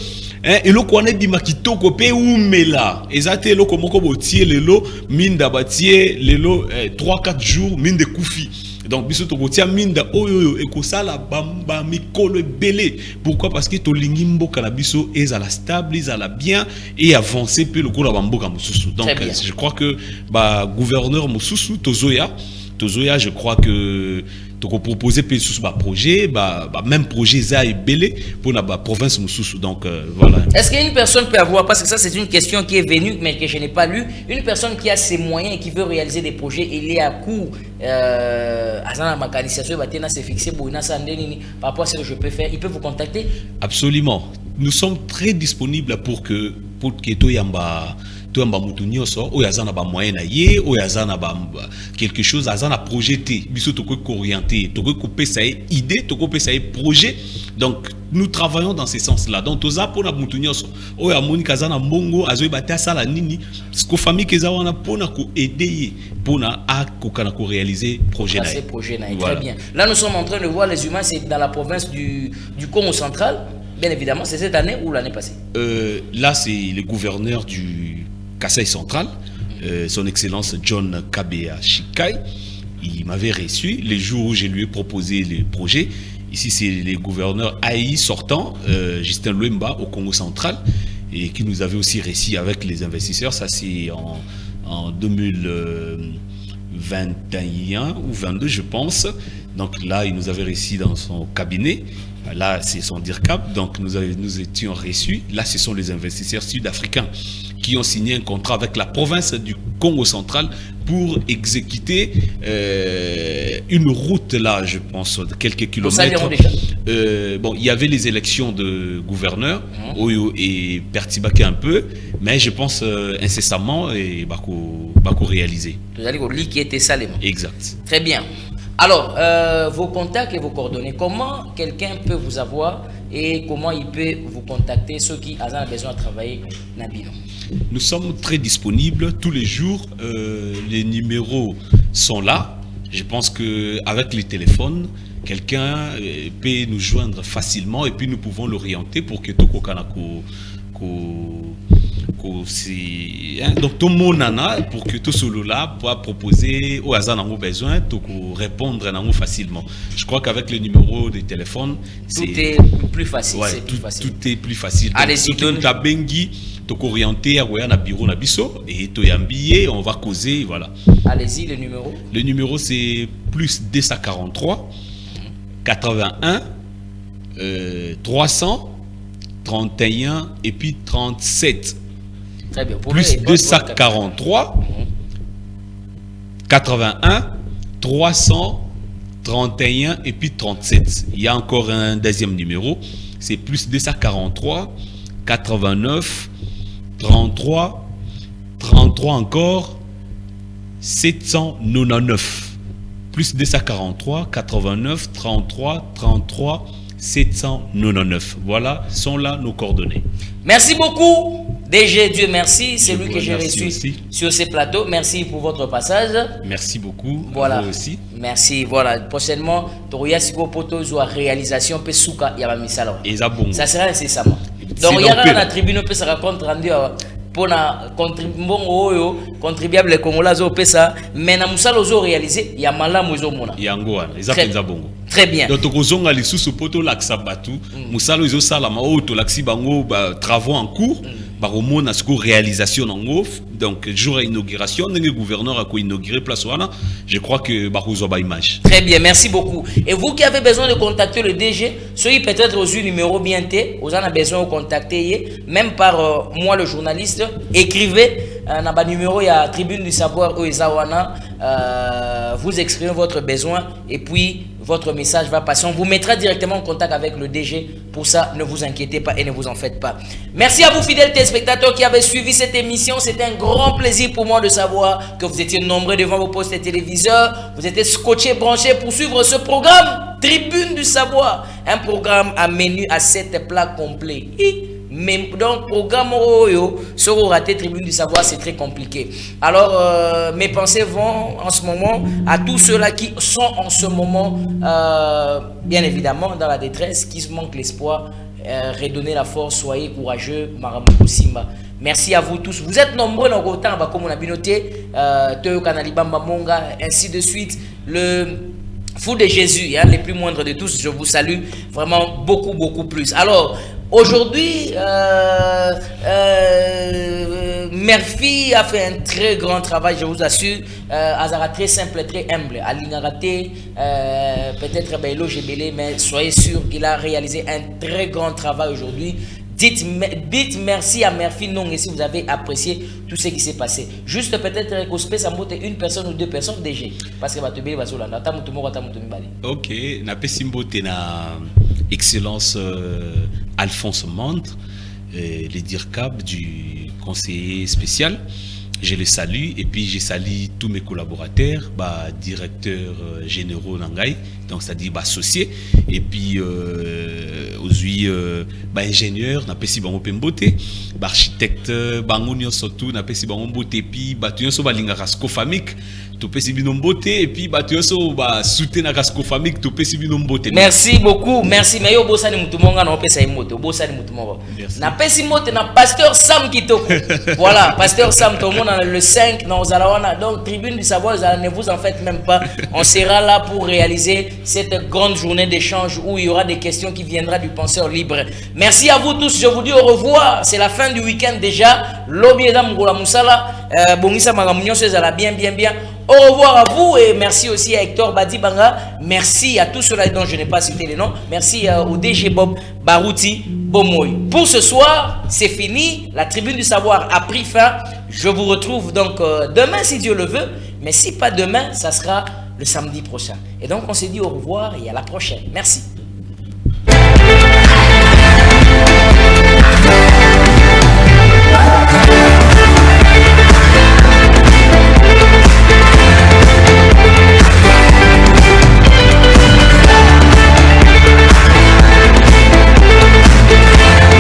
eloko wana bima kitoko pe umela ezate eloko moko botie lelo minda batie lelo 3-4 jours minde kufi. Donc biso to botia minda oyo ekosala bamba mikolo belé. Pourquoi? Parce que to lingi mboka na biso ezala stable, ezala bien et avancer pe lokolo ba mboka mususu. Donc je crois que ba gouverneur mususu tozoya, je crois que tu as proposé un projet, même projet ça est belé pour la province Moussoussou. Donc voilà. Est-ce qu'une personne peut avoir, parce que ça c'est une question qui est venue mais que je n'ai pas lu, une personne qui a ses moyens et qui veut réaliser des projets, il est à court à ma qualification, il va s'est fixé par rapport à ce que je peux faire, il peut vous contacter? Absolument. nous sommes très disponibles pour que Toyamba mutu nyonso oyo aza na ba moyen na ye oyo aza na ba quelque chose aza na projeté biso toko orienté toko kopesa idée toko pesa projet. Donc nous travaillons dans ce sens là. Donc toza pona mutu nyonso oyo amoni kaza na mbongo azoyi bata sala nini ko famille keza wana pona ko aider pona a kokana ko réaliser projet na. Très bien. Là nous sommes en train de voir les humains, c'est dans la province du Congo central. Bien évidemment, c'est cette année ou l'année passée? Là c'est le gouverneur du Kasaï central, son excellence John Kabea Shikai. Il m'avait reçu les jours où je lui ai proposé le projet. Ici c'est le gouverneur AI sortant, Justin Luemba au Congo central, et qui nous avait aussi reçu avec les investisseurs. Ça c'est en 2021 ou 22 je pense. Donc là il nous avait reçu dans son cabinet. Là c'est son DIRCAP, donc nous étions reçus. Là ce sont les investisseurs sud-africains qui ont signé un contrat avec la province du Congo central pour exécuter une route là, je pense, de quelques kilomètres. Bon, il y avait les élections de gouverneur, Oyo et Pertibake un peu, mais je pense incessamment et Bako réaliser. Exact. Très bien. Alors, vos contacts et vos coordonnées, comment quelqu'un peut vous avoir et comment il peut vous contacter, ceux qui ont besoin de travailler Nabino? Nous sommes très disponibles tous les jours. Les numéros sont là. Je pense qu'avec les téléphones, quelqu'un peut nous joindre facilement et puis nous pouvons l'orienter pour que tout donc tout le monde en a pour que tout cela puisse proposer aux hasard dans besoin pour répondre facilement. Je crois qu'avec le numéro de téléphone, tout est plus facile. Ouais, tout est plus facile. Allez-y, tu orienté à un bureau na biso et tu es billet, on va causer, voilà. Allez-y, le numéro. Le numéro c'est plus 243 81 331 et puis 37. Très bien. Plus 243 81 331 et puis 37. Il y a encore un deuxième numéro, c'est plus 243 89 33 encore 799. Plus 243 89 33 799. Voilà, sont là nos coordonnées. Merci beaucoup, DG. Dieu merci. C'est lui que j'ai reçu aussi sur ces plateaux. Merci pour votre passage. Merci beaucoup. Voilà. À vous aussi. Merci. Voilà. Prochainement, Toria Siko Poto soit réalisation Pesuka Yabamisala. Ça sera incessamment. Donc, il y aura la tribune peut se raconter rendu pour la contribuable congolais au PESA, mais na musala ozo réalisé, il y a malamu ozo mona. Yangoa, les bongo. Très bien. Donc tokozonga lisusu poto laksa batu, musala ozo sala ma auto laksi bango travaux en cours, ba romona siko réalisation nango. Donc jour inauguration, le gouverneur a inauguré place wana. Je crois que barouzo ba image. Très bien, merci beaucoup. Et vous qui avez besoin de contacter le DG, soyez peut-être aux numéro bien T, vous en avez besoin de contacter même par moi le journaliste. Écrivez un numéro, il y a Tribune du Savoir au Ezawana, vous exprimez votre besoin et puis votre message va passer. On vous mettra directement en contact avec le DG. Pour ça, ne vous inquiétez pas et ne vous en faites pas. Merci à vous fidèles téléspectateurs qui avez suivi cette émission. C'était un grand plaisir pour moi de savoir que vous étiez nombreux devant vos postes et téléviseurs. Vous étiez scotchés, branchés pour suivre ce programme Tribune du Savoir. Un programme à menu à 7 plats complets. Mais donc, programme Oyo, sur raté Tribune du Savoir, c'est très compliqué. Alors, mes pensées vont en ce moment à tous ceux-là qui sont en ce moment, bien évidemment, dans la détresse, qui se manquent l'espoir. Redonnez la force, soyez courageux, Maramou Simba. Merci à vous tous. Vous êtes nombreux dans le temps, comme on a binoté, Teo Kanalibamba Monga, ainsi de suite. Le fou de Jésus, hein, les plus moindres de tous, je vous salue vraiment beaucoup plus. Alors, aujourd'hui, Murphy a fait un très grand travail, je vous assure. Azara très simple, très humble. Aline Raté, peut-être Bello Gebele, mais soyez sûr qu'il a réalisé un très grand travail aujourd'hui. Dites merci à Murphy non et si vous avez apprécié tout ce qui s'est passé. Juste peut-être ça monte une personne ou deux personnes déjà. Parce que ok, na pesimbote na excellence Alphonse Mandre, le DIRCAB du conseiller spécial. Je les salue et puis je salue tous mes collaborateurs, directeurs généraux Nangai, donc c'est-à-dire associés, et puis aussi ingénieurs, n'a pas si bon beauté, architecte, bangunio surtout, n'a pas si bon beauté, puis batuyon so balinga rasco famille, tout peut si binom beauté, et puis batuyon so soutenir rasco famille, tout peut si binom beauté. Merci beaucoup, merci. Mais yo bossa ni mutumonga na pesa imoto, bossa ni mutumonga. Na pesa imoto na pasteur Sam Kitoko. Voilà, pasteur Sam tout le monde le 5 dans Zalawana. Donc tribune du savoir, ne vous en faites même pas. On sera là pour réaliser cette grande journée d'échange où il y aura des questions qui viendront du penseur libre. Merci à vous tous, je vous dis au revoir. C'est la fin du week-end déjà. Lobby Edam Ngola Moussala, Bongisa Magamunyo Sezala bien. Au revoir à vous et merci aussi à Hector Badibanga. Merci à tous ceux-là dont je n'ai pas cité les noms. Merci au DG Bob Barouti Bomoy. Pour ce soir, c'est fini. La tribune du savoir a pris fin. Je vous retrouve donc demain si Dieu le veut. Mais si pas demain, ça sera le samedi prochain. Et donc on se dit au revoir et à la prochaine. Merci.